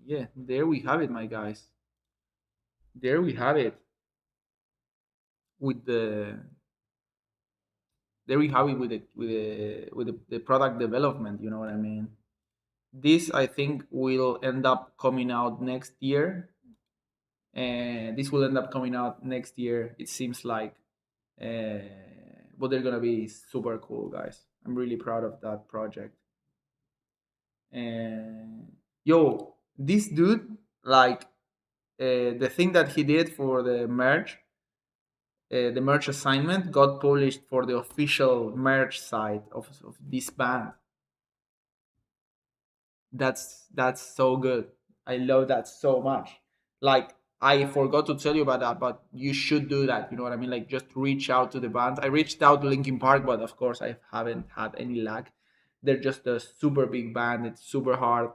Yeah, there we have it, my guys. There we have it. With the There we have it with the product development. You know what I mean? This I think will end up coming out next year, and this will end up coming out next year. It seems like, uh, but they're gonna be super cool, guys. I'm really proud of that project. And yo, this dude, like, the thing that he did for the merch assignment got published for the official merch site of this band. That's so good. I love that so much. Like I forgot to tell you about that, but you should do that. You know what I mean? Like just reach out to the band. I reached out to Linkin Park, but of course I haven't had any luck. They're just a super big band. It's super hard.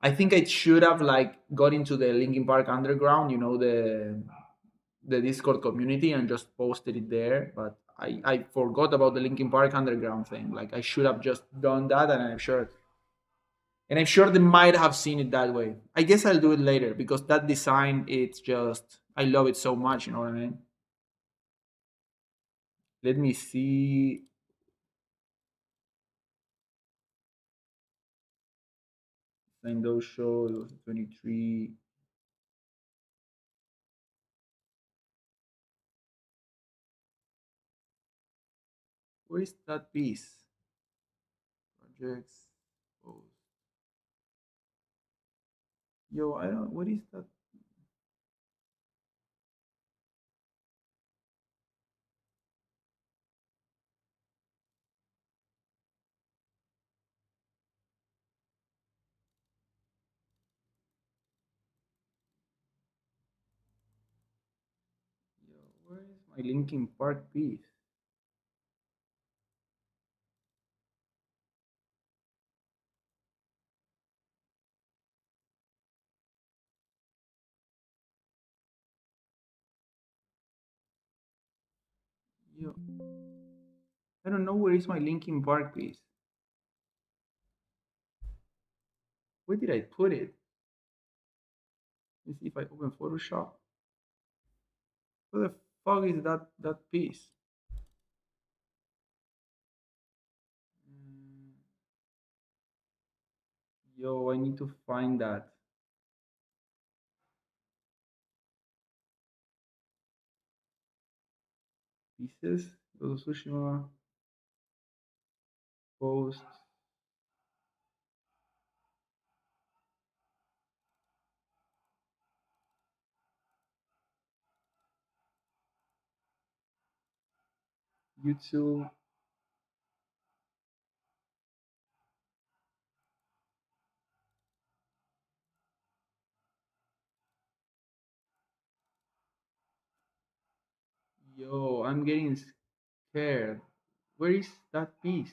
I think I should have like got into the Linkin Park underground. You know the Discord community and just posted it there. But I forgot about the Linkin Park Underground thing. Like I should have just done that, and I'm sure they might have seen it that way. I guess I'll do it later because that design, it's just I love it so much. You know what I mean? Let me see. Dojo, it was 23. Where is that piece? Projects. Oh, yo, I don't. What is that? Yo, where is my Linkin Park piece? Yo, I don't know where is my Linkin Park piece. Where did I put it? Let me see if I open Photoshop. Where the fuck is that piece? Mm, Yo, I need to find that. Pieces. Go to Tsushima. Post. YouTube. Yo, I'm getting scared. Where is that piece?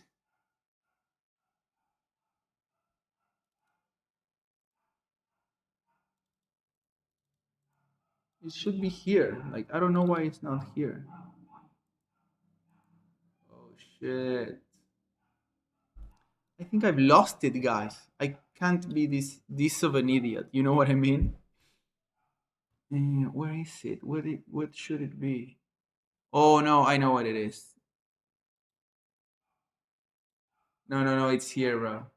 It should be here. Like, I don't know why it's not here. Oh shit. I think I've lost it, guys. I can't be this of an idiot. You know what I mean? Where is it? What should it be? Oh no, I know what it is. No, no, no, it's here, bro.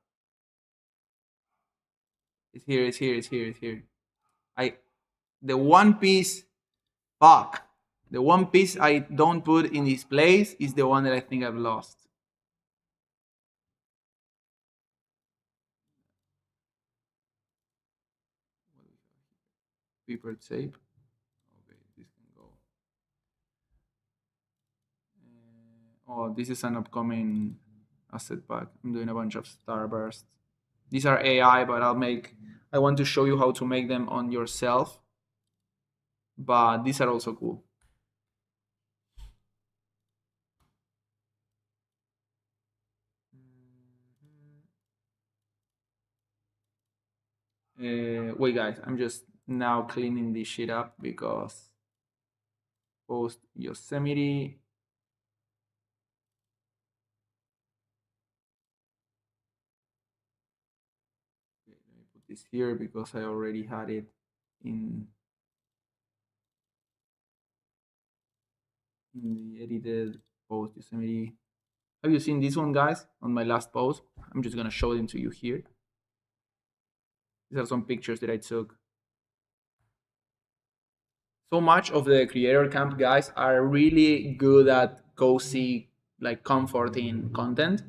It's here, it's here, it's here, it's here. I the one piece fuck. The one piece I don't put in this place is the one that I think I've lost. Paper tape. Okay, this can go. Oh, this is an upcoming asset pack. I'm doing a bunch of starbursts. These are AI, but I want to show you how to make them on yourself. But these are also cool. Wait, guys, I'm just now cleaning this shit up because post Yosemite. Okay, let me put this here because I already had it in the edited post Yosemite. Have you seen this one, guys? On my last post, I'm just gonna show them to you here. These are some pictures that I took. So much of the creator camp guys are really good at cozy, like comforting content,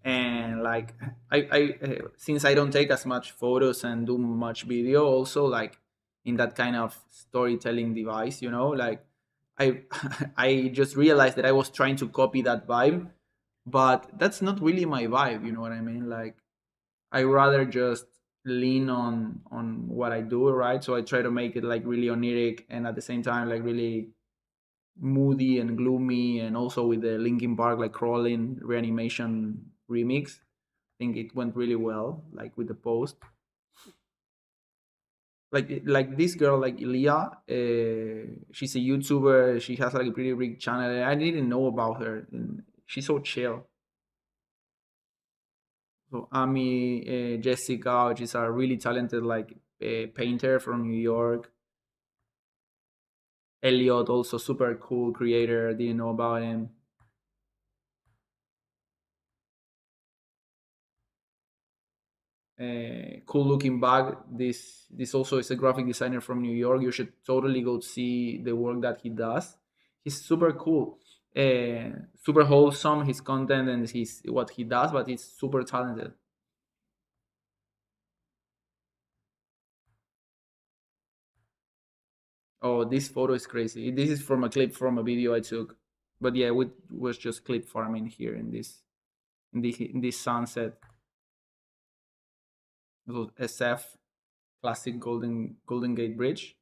and like since I don't take as much photos and do much video, also like in that kind of storytelling device, like I I just realized that I was trying to copy that vibe, but that's not really my vibe. You know what I mean? Like I rather just lean on what I do, right? So I try to make it like really oniric and at the same time like really moody and gloomy, and also with the Linkin Park like crawling reanimation remix. I think it went really well, like with the post. Like this girl, like Leah, she's a YouTuber. She has like a pretty big channel. I didn't know about her, and she's so chill. So Amy, Jessica, she's a really talented like painter from New York. Elliot, also super cool creator. Didn't know about him. Cool looking bag. This also is a graphic designer from New York. You should totally go see the work that he does. He's super cool, super wholesome. His content and his what he does, but he's super talented. Oh, this photo is crazy. This is from a clip from a video I took. But yeah, we was just clip farming here in this sunset. It was SF classic Golden Gate Bridge.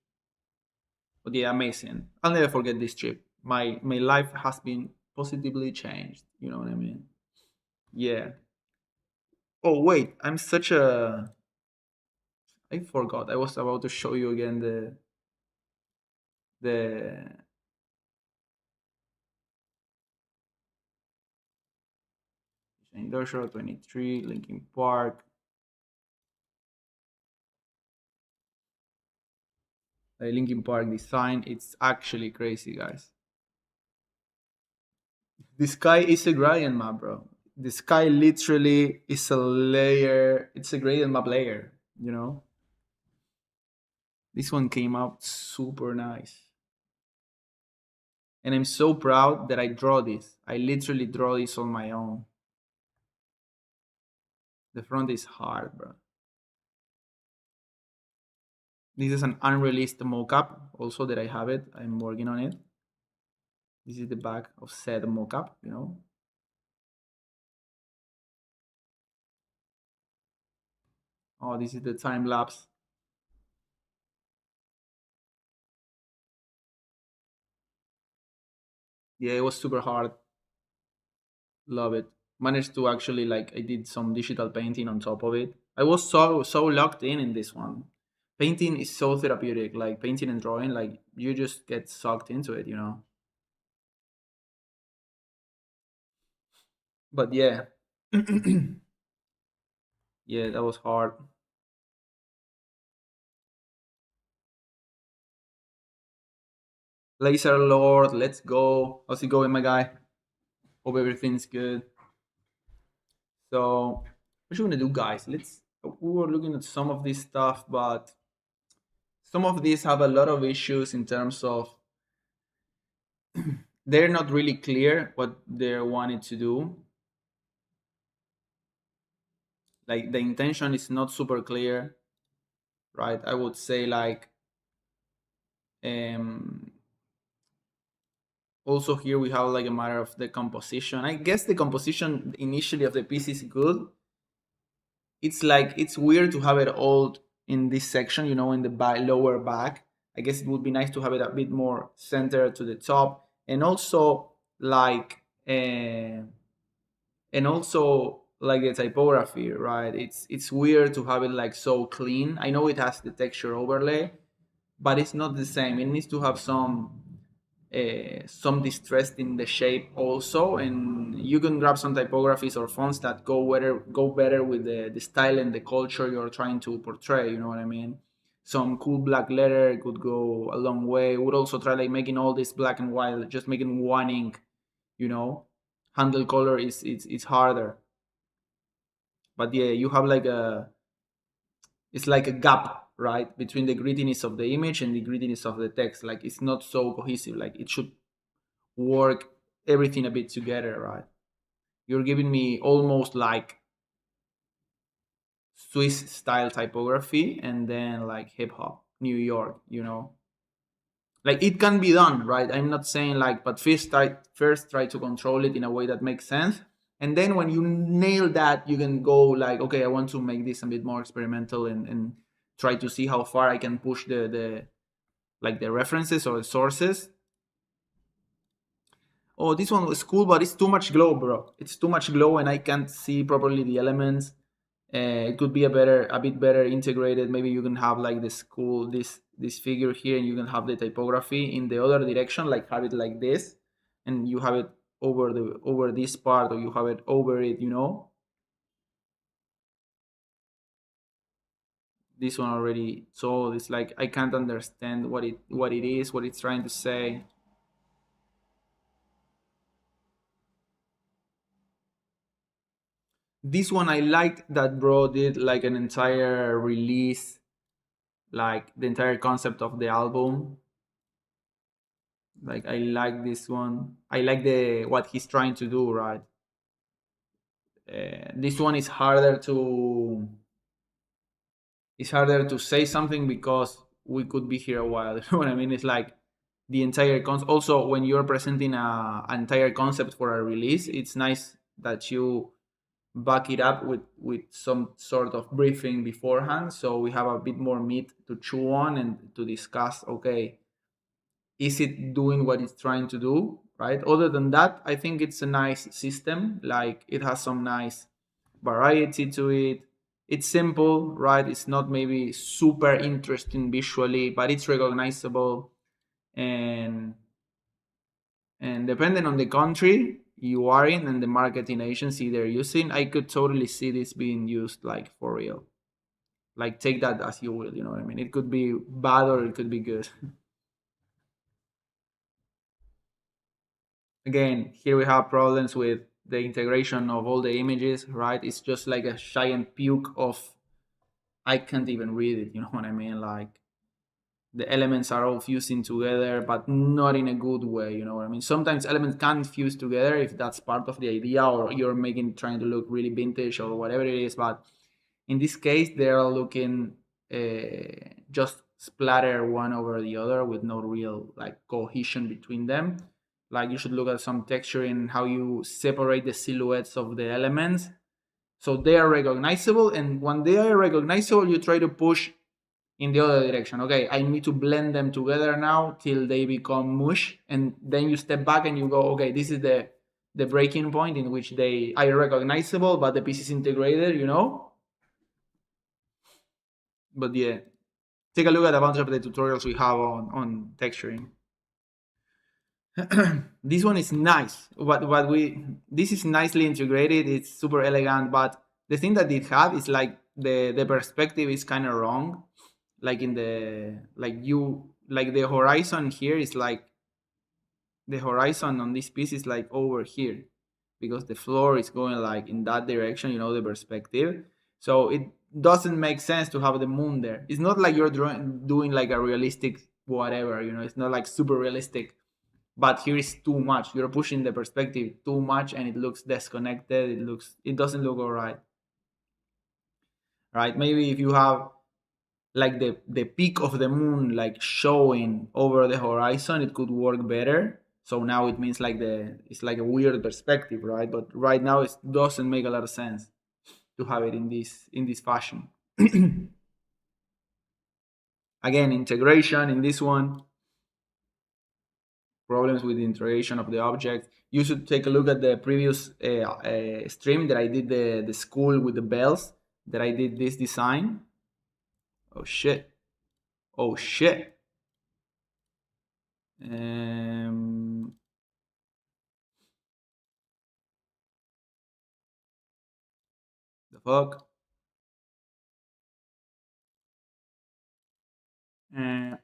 But yeah, amazing. I'll never forget this trip. My life has been positively changed. You know what I mean? Yeah. Oh wait, I'm such a. I forgot. I was about to show you again the Dojo 23 Linkin Park. The Linkin Park design. It's actually crazy, guys. The sky is a gradient map, bro. The sky literally is a layer. It's a gradient map layer. You know. This one came out super nice. And I'm so proud that I draw this. I literally draw this on my own. The front is hard, bro. This is an unreleased mockup, also that I have it. I'm working on it. This is the back of said mockup, you know. Oh, this is the time lapse. Yeah, it was super hard. Love it. Managed to actually like I did some digital painting on top of it. I was so locked in this one. Painting is so therapeutic. Like painting and drawing, like you just get sucked into it, you know. But yeah, yeah, that was hard. Laser Lord, let's go. How's it going, my guy? Hope everything's good. So, what you gonna do, guys? Let's. We were looking at some of this stuff, but some of these have a lot of issues in terms of they're not really clear what they're wanting to do. Like the intention is not super clear, right? I would say like um also here we have like a matter of the composition. I guess the composition initially of the piece is good. It's like it's weird to have it all in this section, you know, in the lower back. I guess it would be nice to have it a bit more centered to the top, and also like and also like the typography, right? It's weird to have it like so clean. I know it has the texture overlay, but it's not the same. It needs to have some distress in the shape also, and you can grab some typographies or fonts that go better with the style and the culture you're trying to portray. You know what I mean? Some cool black letter could go a long way. Would also try like making all this black and white, just making one ink. You know, handle color is it's harder. But yeah, you have like a it's like a gap, right, between the grittiness of the image and the grittiness of the text. Like it's not so cohesive. Like it should work everything a bit together, right? You're giving me almost like Swiss style typography and then like hip hop, New York, you know. Like it can be done, right? I'm not saying like, but first try to control it in a way that makes sense. And then when you nail that, you can go like, okay, I want to make this a bit more experimental and try to see how far I can push the like the references or the sources. Oh, this one was cool, but it's too much glow, bro. It's too much glow, and I can't see properly the elements. It could be a bit better integrated. Maybe you can have like the school, this figure here, and you can have the typography in the other direction, like have it like this, and you have it over this part, or you have it over it. This one already. So it's like I can't understand what it is, what it's trying to say. This one I liked that bro did like an entire release, like the entire concept of the album. Like I like this one. I like the what he's trying to do, right? This one is harder to say something because we could be here a while. You know what I mean? It's like the entire concept. Also, when you're presenting an entire concept for a release, it's nice that you back it up with some sort of briefing beforehand, so we have a bit more meat to chew on and to discuss. Okay, is it doing what it's trying to do, right? Other than that, I think it's a nice system. Like it has some nice variety to it. It's simple, right? It's not maybe super interesting visually, but it's recognizable. And and depending on the country you are in and the marketing agency they're using, I could totally see this being used like for real. Like take that as you will, you know what I mean? It could be bad or it could be good. Again, here we have problems with the integration of all the images, right? It's just like a giant puke of, I can't even read it, you know what I mean? Like the elements are all fusing together, but not in a good way, you know what I mean? Sometimes elements can fuse together if that's part of the idea, or you're making trying to look really vintage or whatever it is. But in this case, they're all looking just splatter one over the other with no real like cohesion between them. Like you should look at some texture in how you separate the silhouettes of the elements, so they are recognizable. And when they are recognizable, you try to push in the other direction. Okay, I need to blend them together now till they become mush, and then you step back and you go, okay, this is the breaking point in which they are recognizable, but the piece is integrated. But yeah, take a look at a bunch of the tutorials we have on texturing. This one is nice. What we This is nicely integrated. It's super elegant, but the thing that it have is like the perspective is kind of wrong. Like in the like the horizon here is like the horizon on this piece is like over here, because the floor is going like in that direction. The perspective. So it doesn't make sense to have the moon there. It's not like you're doing like a realistic whatever. It's not like super realistic, but here is too much. You're pushing the perspective too much and it looks disconnected. It doesn't look all right. Right? Maybe if you have like the peak of the moon like showing over the horizon, it could work better. So now it means like it's like a weird perspective, right? But right now it doesn't make a lot of sense to have it in this fashion. Again, integration in this one, problems with the integration of the object. You should take a look at the previous stream that I did, the school with the bells, that I did this design. Oh shit. Oh shit. Um, the fuck? Uh,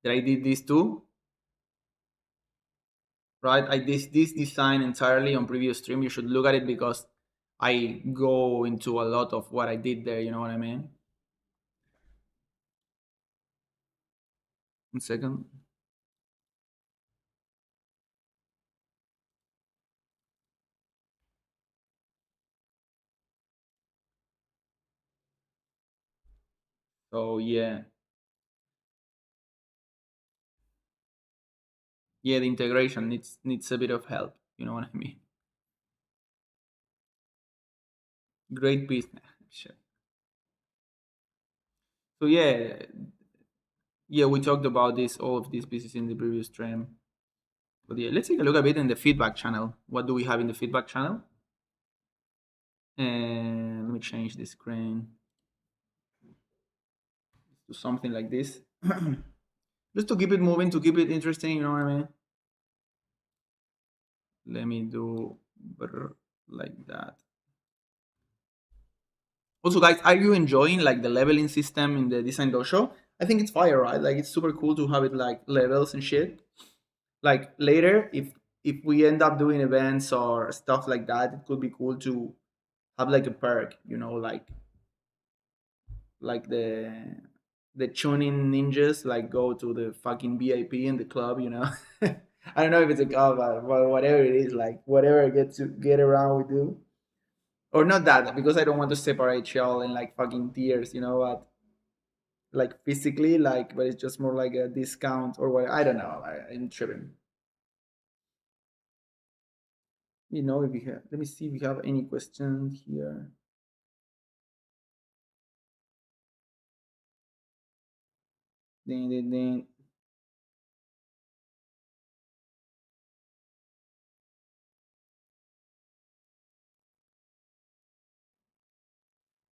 that I did this too, right? I did this design entirely on previous stream. You should look at it because I go into a lot of what I did there. You know what I mean? 1 second. So yeah, the integration needs a bit of help. You know what I mean? Great piece. Shit. So yeah, we talked about all of these pieces in the previous stream. But yeah, let's take a look a bit in the feedback channel. What do we have in the feedback channel? And let me change the screen to something like this. Just to keep it moving, to keep it interesting, you know what I mean? Let me do like that. Also, guys, are you enjoying like the leveling system in the Design Dojo? I think it's fire, right? Like it's super cool to have it like levels and shit. Like later, if we end up doing events or stuff like that, it could be cool to have like a perk, you know, like the tuning ninjas like go to the fucking VIP in the club, you know. I don't know if it's a club, but whatever it is, like whatever get to get around we do, or not that because I don't want to separate y'all in like fucking tiers, you know what? Like physically, like, but it's just more like a discount or what? I don't know. I'm tripping. You know, if we have, let me see if we have any questions here. Ding, ding, ding.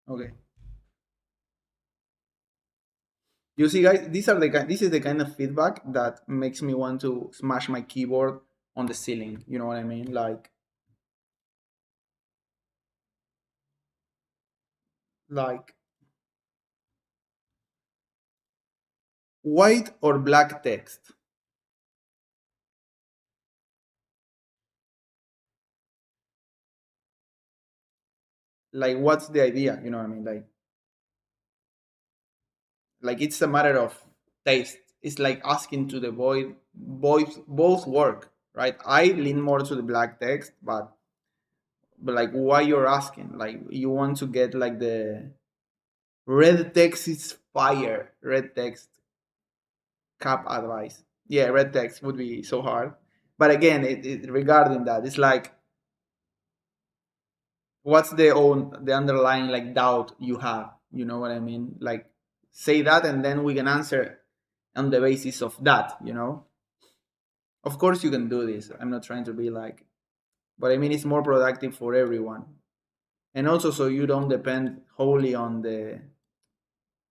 Okay. You see, guys, this is the kind of feedback that makes me want to smash my keyboard on the ceiling. You know what I mean? Like white or black text. Like, what's the idea? You know what I mean? Like it's a matter of taste. It's like asking to the void, both work, right? I lean more to the black text, but like, why you're asking? Like, you want to get like the red text is fire. Red text cap advice. Yeah, red text would be so hard. But again, regarding that, it's like, what's the underlying like doubt you have? You know what I mean? Like, say that, and then we can answer on the basis of that. You know, of course you can do this. I'm not trying to be like, but I mean it's more productive for everyone, and also so you don't depend wholly on the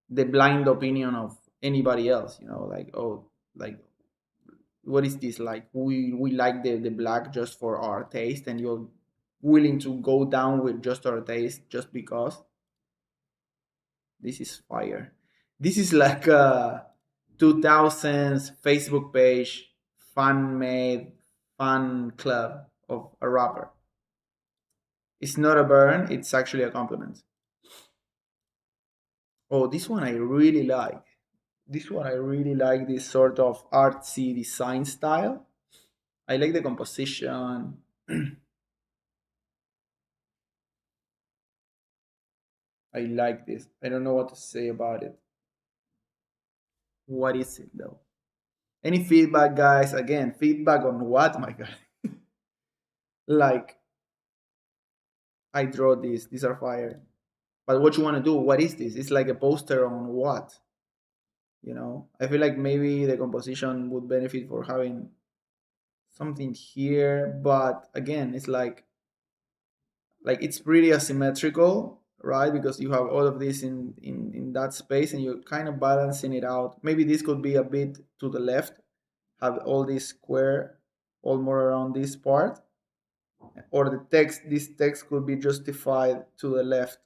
blind opinion of anybody else. You know, like, oh, like, what is this, like we like the black just for our taste, and you're willing to go down with just our taste just because. This is fire. This is like a 2000s Facebook page fan made fan club of a rapper. It's not a burn, it's actually a compliment. Oh, this one I really like. This one I really like, this sort of artsy design style. I like the composition. I like this. I don't know what to say about it. What is it though? Any feedback, guys? Again, feedback on what, my god? Like, I draw this. These are fire. But what you want to do? What is this? It's like a poster on what? You know, I feel like maybe the composition would benefit for having something here, but again, it's like it's pretty asymmetrical, right? Because you have all of this in that space, and you're kind of balancing it out. Maybe this could be a bit to the left, have all this square all more around this part, or this text could be justified to the left.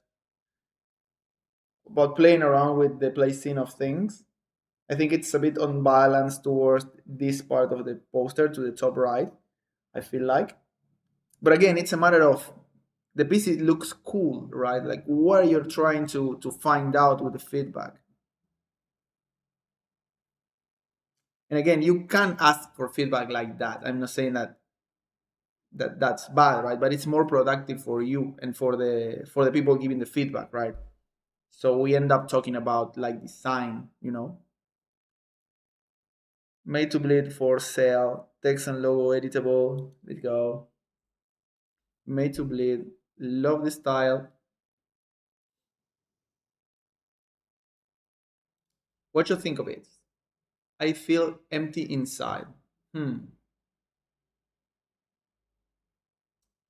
But playing around with the placing of things, I think it's a bit unbalanced towards this part of the poster to the top right, I feel like. But again, it's a matter of the piece, it looks cool, right? Like, what you're trying to find out with the feedback. And again, you can't ask for feedback like that. I'm not saying that's bad, right? But it's more productive for you and for the people giving the feedback, right? So we end up talking about like design, you know. Made to bleed for sale, text and logo editable. Let's go. Made to bleed. Love the style. What you think of it? I feel empty inside. Hmm.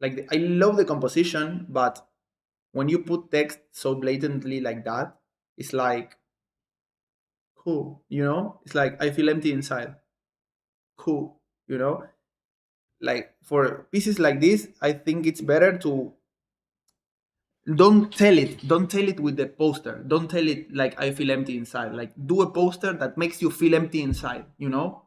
Like, I love the composition, but when you put text so blatantly like that, it's like, cool, you know? It's like, I feel empty inside. Cool, you know? Like, for pieces like this, I think it's better to don't tell it with the poster, don't tell it like I feel empty inside. Like, do a poster that makes you feel empty inside, you know?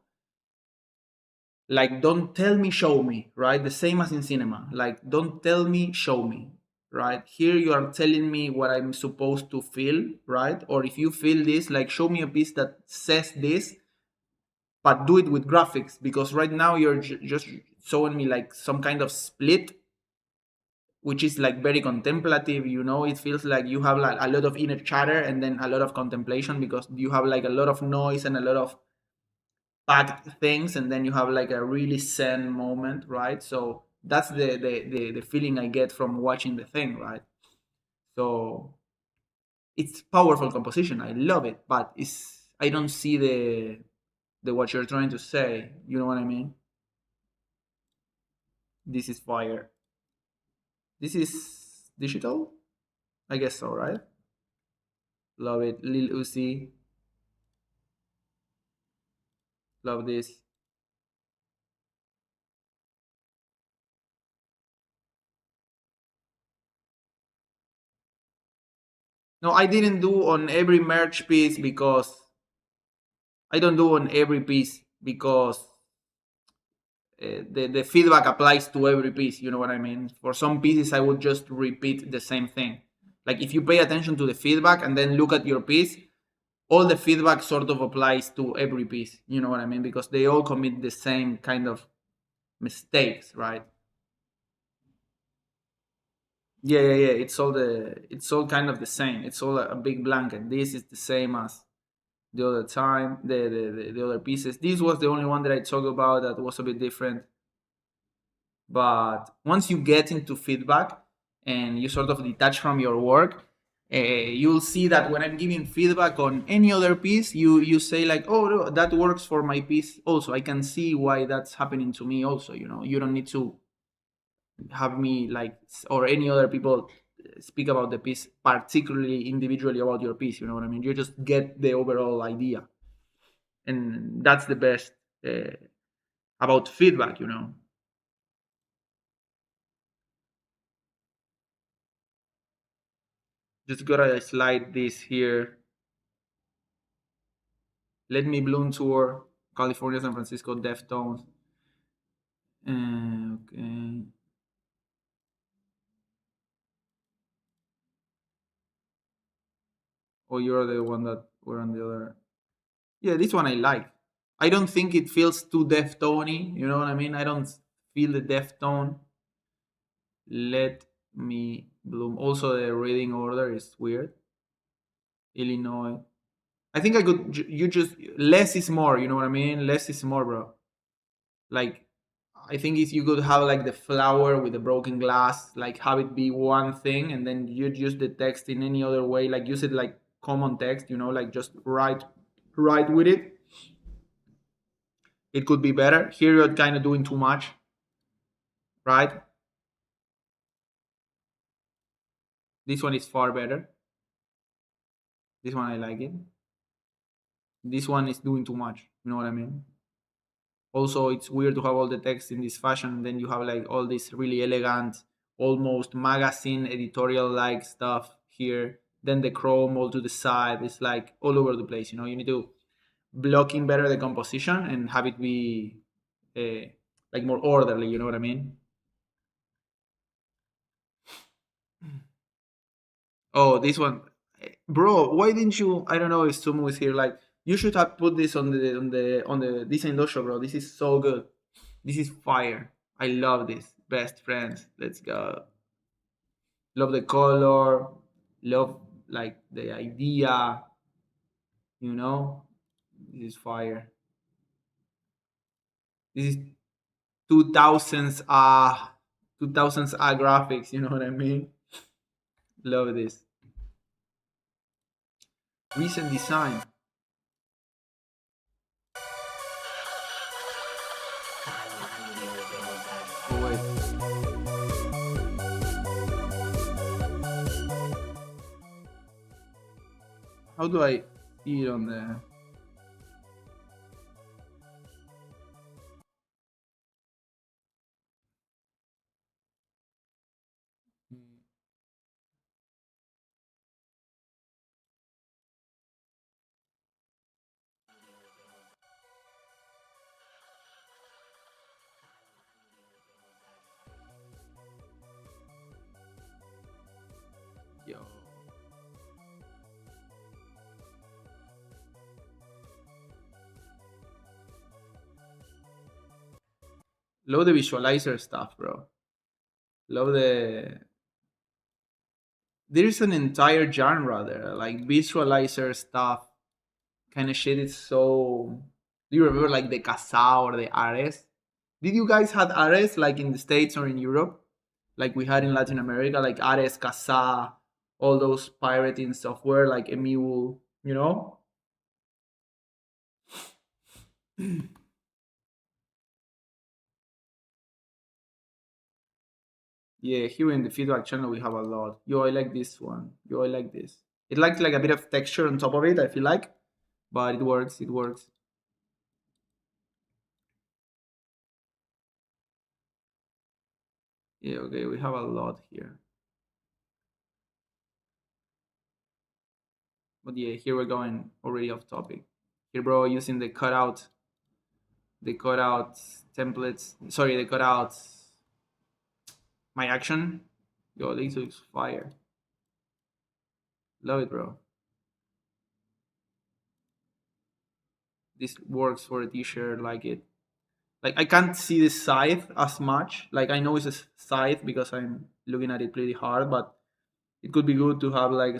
Like, don't tell me, show me, right? The same as in cinema. Like, don't tell me, show me, right? Here you are telling me what I'm supposed to feel, right? Or if you feel this, like, show me a piece that says this, but do it with graphics, because right now you're just showing me like some kind of split, which is like very contemplative, you know? It feels like you have like a lot of inner chatter and then a lot of contemplation, because you have like a lot of noise and a lot of packed things, and then you have like a really zen moment, right? So that's the feeling I get from watching the thing, right? So it's powerful composition, I love it, but it's, I don't see the what you're trying to say, you know what I mean? This is fire. This is digital, I guess so, right? Love it. Lil Uzi, love this. No, I didn't do on every merch piece, because I don't do on every piece, because the feedback applies to every piece, you know what I mean? For some pieces, I would just repeat the same thing. Like, if you pay attention to the feedback and then look at your piece, all the feedback sort of applies to every piece, you know what I mean? Because they all commit the same kind of mistakes, right? Yeah. It's all kind of the same. It's all a big blanket. This is the same as the other time, the other pieces. This was the only one that I talked about that was a bit different. But once you get into feedback and you sort of detach from your work, you'll see that when I'm giving feedback on any other piece, you say like, oh no, that works for my piece also. I can see why that's happening to me also. You know, you don't need to have me like, or any other people speak about the piece particularly individually about your piece. You know what I mean? You just get the overall idea, and that's the best uh, about feedback. You know, just gotta slide this here. Let Me Bloom Tour, California, San Francisco, Deftones. Okay. Oh, you're the one that were on the other. Yeah, this one I like. I don't think it feels too Deftony. You know what I mean? I don't feel the Deftone. Let Me Bloom. Also, the reading order is weird. Illinois. I think I could. You just less is more. You know what I mean? Less is more, bro. Like, I think if you could have like the flower with the broken glass, like have it be one thing, and then you'd use the text in any other way, like use it like common text, you know, like just write with it. It could be better. Here you're kind of doing too much, right? This one is far better. This one I like it. This one is doing too much. You know what I mean? Also, it's weird to have all the text in this fashion, and then you have like all this really elegant, almost magazine editorial like stuff here. Then the chrome all to the side. It's like all over the place. You know, you need to block in better the composition and have it be like more orderly. You know what I mean? Oh, this one, bro. Why didn't you? I don't know if Sumo is here. Like, you should have put this on the design dojo, bro. This is so good. This is fire. I love this. Best friends. Let's go. Love the color. Love like the idea. You know, this is fire. This is 2000s 2000s graphics. You know what I mean? Love this. Recent design. Oh wait. How do I see it on the? Yo. Love the visualizer stuff, bro. Love the. There's an entire genre there, like visualizer stuff. Kind of shit is so. Do you remember like the Casa or the Ares? Did you guys had Ares like in the States or in Europe? Like we had in Latin America, like Ares, Casa, all those pirating software like Emule, you know? Yeah, here in the feedback channel we have a lot. Yo, I like this one. Yo, I like this. It likes like a bit of texture on top of it, I feel like. But it works, it works. Yeah, okay, we have a lot here. But yeah, here we're going already off topic. Here, bro, using the cutout templates. Sorry, the cutout my action. Yo, this looks fire. Love it, bro. This works for a t-shirt. Like it. Like I can't see the scythe as much. Like I know it's a scythe because I'm looking at it pretty hard, but it could be good to have like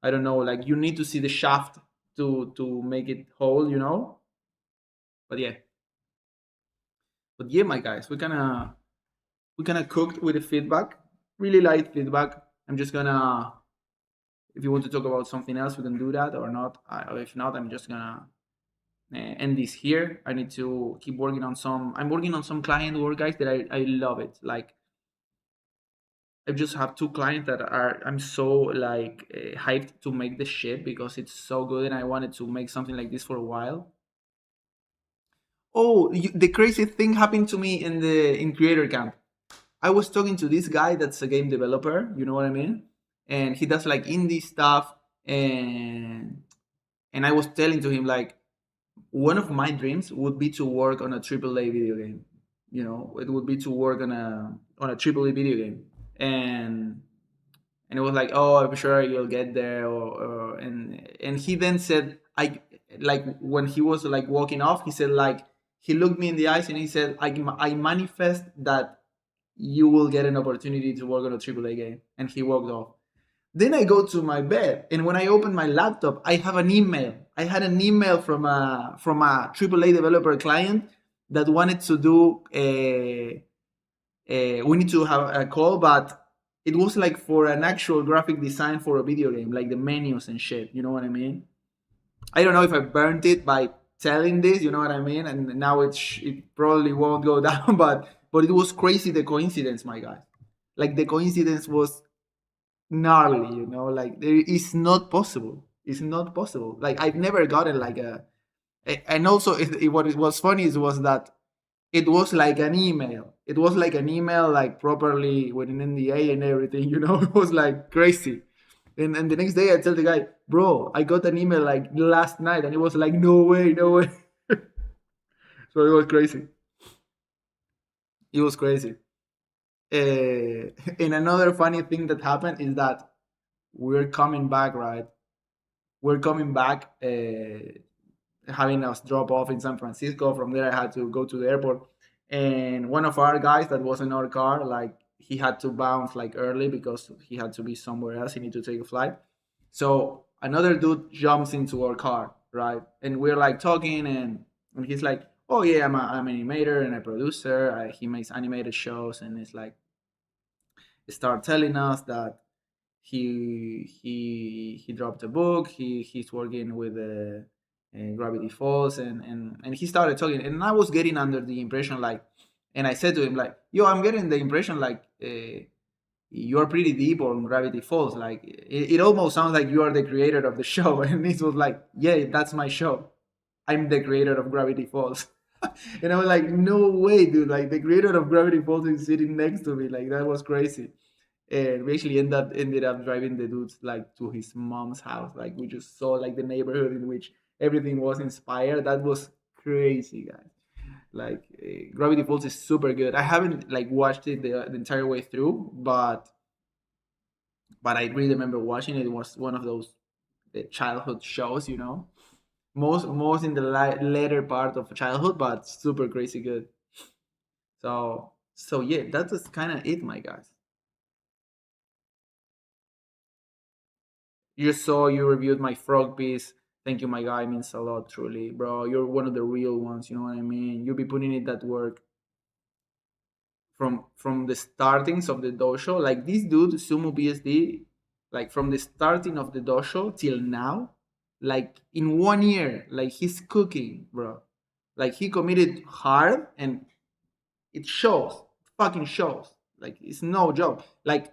I don't know. Like you need to see the shaft to make it whole, you know. But yeah, my guys, we kind of cooked with the feedback. Really light feedback. I'm just gonna. If you want to talk about something else, we can do that or not. Or if not, I'm just gonna end this here. I need to keep working on some. I'm working on some client work, guys. That I love it. Like I just have two clients that are. I'm so like hyped to make the shit because it's so good, and I wanted to make something like this for a while. Oh, the crazy thing happened to me in creator camp. I was talking to this guy that's a game developer. You know what I mean? And he does like indie stuff, and I was telling to him like one of my dreams would be to work on a AAA video game. You know, it would be to work on a AAA video game, and it was like, oh, I'm sure you'll get there, and he then said, I like when he was like walking off, he said like he looked me in the eyes and he said, I manifest that you will get an opportunity to work on a AAA game, and he walked off. Then I go to my bed, and when I open my laptop, I have an email. I had an email from a AAA developer client that wanted to do a. We need to have a call, but it was like for an actual graphic design for a video game, like the menus and shit. You know what I mean? I don't know if I burnt it by telling this. You know what I mean? And now it probably won't go down, but it was crazy the coincidence, my guy. Like the coincidence was gnarly, you know, like it's not possible. It's not possible. Like I've never gotten like and also what it was funny is was that it was like an email. It was like an email, like properly with an NDA and everything. You know, it was like crazy. And the next day I tell the guy, bro, I got an email like last night, and it was like, no way, no way. So it was crazy. It was crazy. And another funny thing that happened is that we're coming back, right? We're coming back, having us drop off in San Francisco. From there, I had to go to the airport, and one of our guys that was in our car, like he had to bounce like early because he had to be somewhere else. He needed to take a flight. So another dude jumps into our car, right? And we're like talking, and he's like, "Oh yeah, I'm an animator and a producer. He makes animated shows," and it's like start telling us that he dropped a book. He's working with Gravity Falls, and he started talking, and I was getting under the impression like, and I said to him like, "Yo, I'm getting the impression like you're pretty deep on Gravity Falls. Like it almost sounds like you are the creator of the show. And it was like, yeah, that's my show. I'm the creator of Gravity Falls. And I was like, no way, dude. Like the creator of Gravity Falls is sitting next to me. Like that was crazy. And we actually ended up driving the dudes like to his mom's house. Like we just saw like the neighborhood in which everything was inspired. That was crazy, guys. Like Gravity Falls is super good. I haven't like watched it the entire way through, but I really remember watching it. It was one of those childhood shows, most in the later part of childhood, but super crazy good. So yeah, that was kind of it, my guys. You reviewed my frog piece. Thank you, my guy. It means a lot, truly, bro. You're one of the real ones. You know what I mean? You'll be putting in that work from the startings of the dojo. Like this dude, Sumo BSD, like from the starting of the dojo till now, like in 1 year, like he's cooking, bro. Like he committed hard, and it shows, fucking shows. Like it's no joke. Like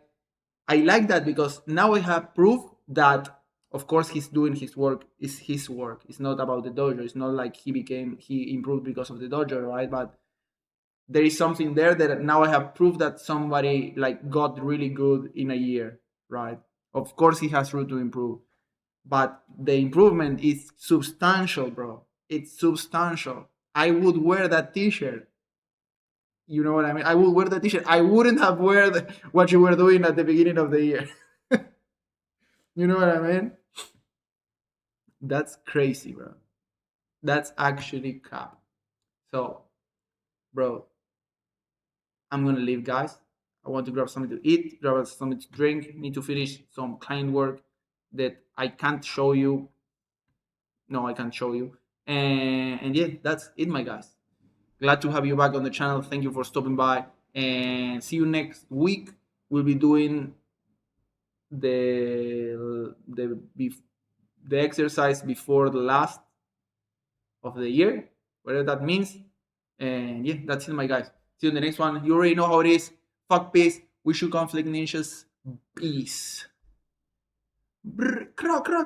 I like that because now I have proof that, of course, he's doing his work. Is his work. It's not about the dojo. It's not like he improved because of the dojo, right? But there is something there that now I have proof that somebody like got really good in a year, right? Of course, he has room to improve, but the improvement is substantial, bro. It's substantial. I would wear that T-shirt. You know what I mean? I would wear the T-shirt. I wouldn't have wear what you were doing at the beginning of the year. You know what I mean? That's crazy, bro. That's actually cap. So, bro, I'm gonna leave, guys. I want to grab something to eat, grab something to drink. Need to finish some client work that I can't show you. No, I can't show you. And yeah, that's it, my guys. Glad to have you back on the channel. Thank you for stopping by, and see you next week. We'll be doing the exercise before the last of the year, whatever that means. And yeah, that's it, my guys. See you in the next one. You already know how it is. Fuck peace. Wish you conflict ninjas. Peace. Brr,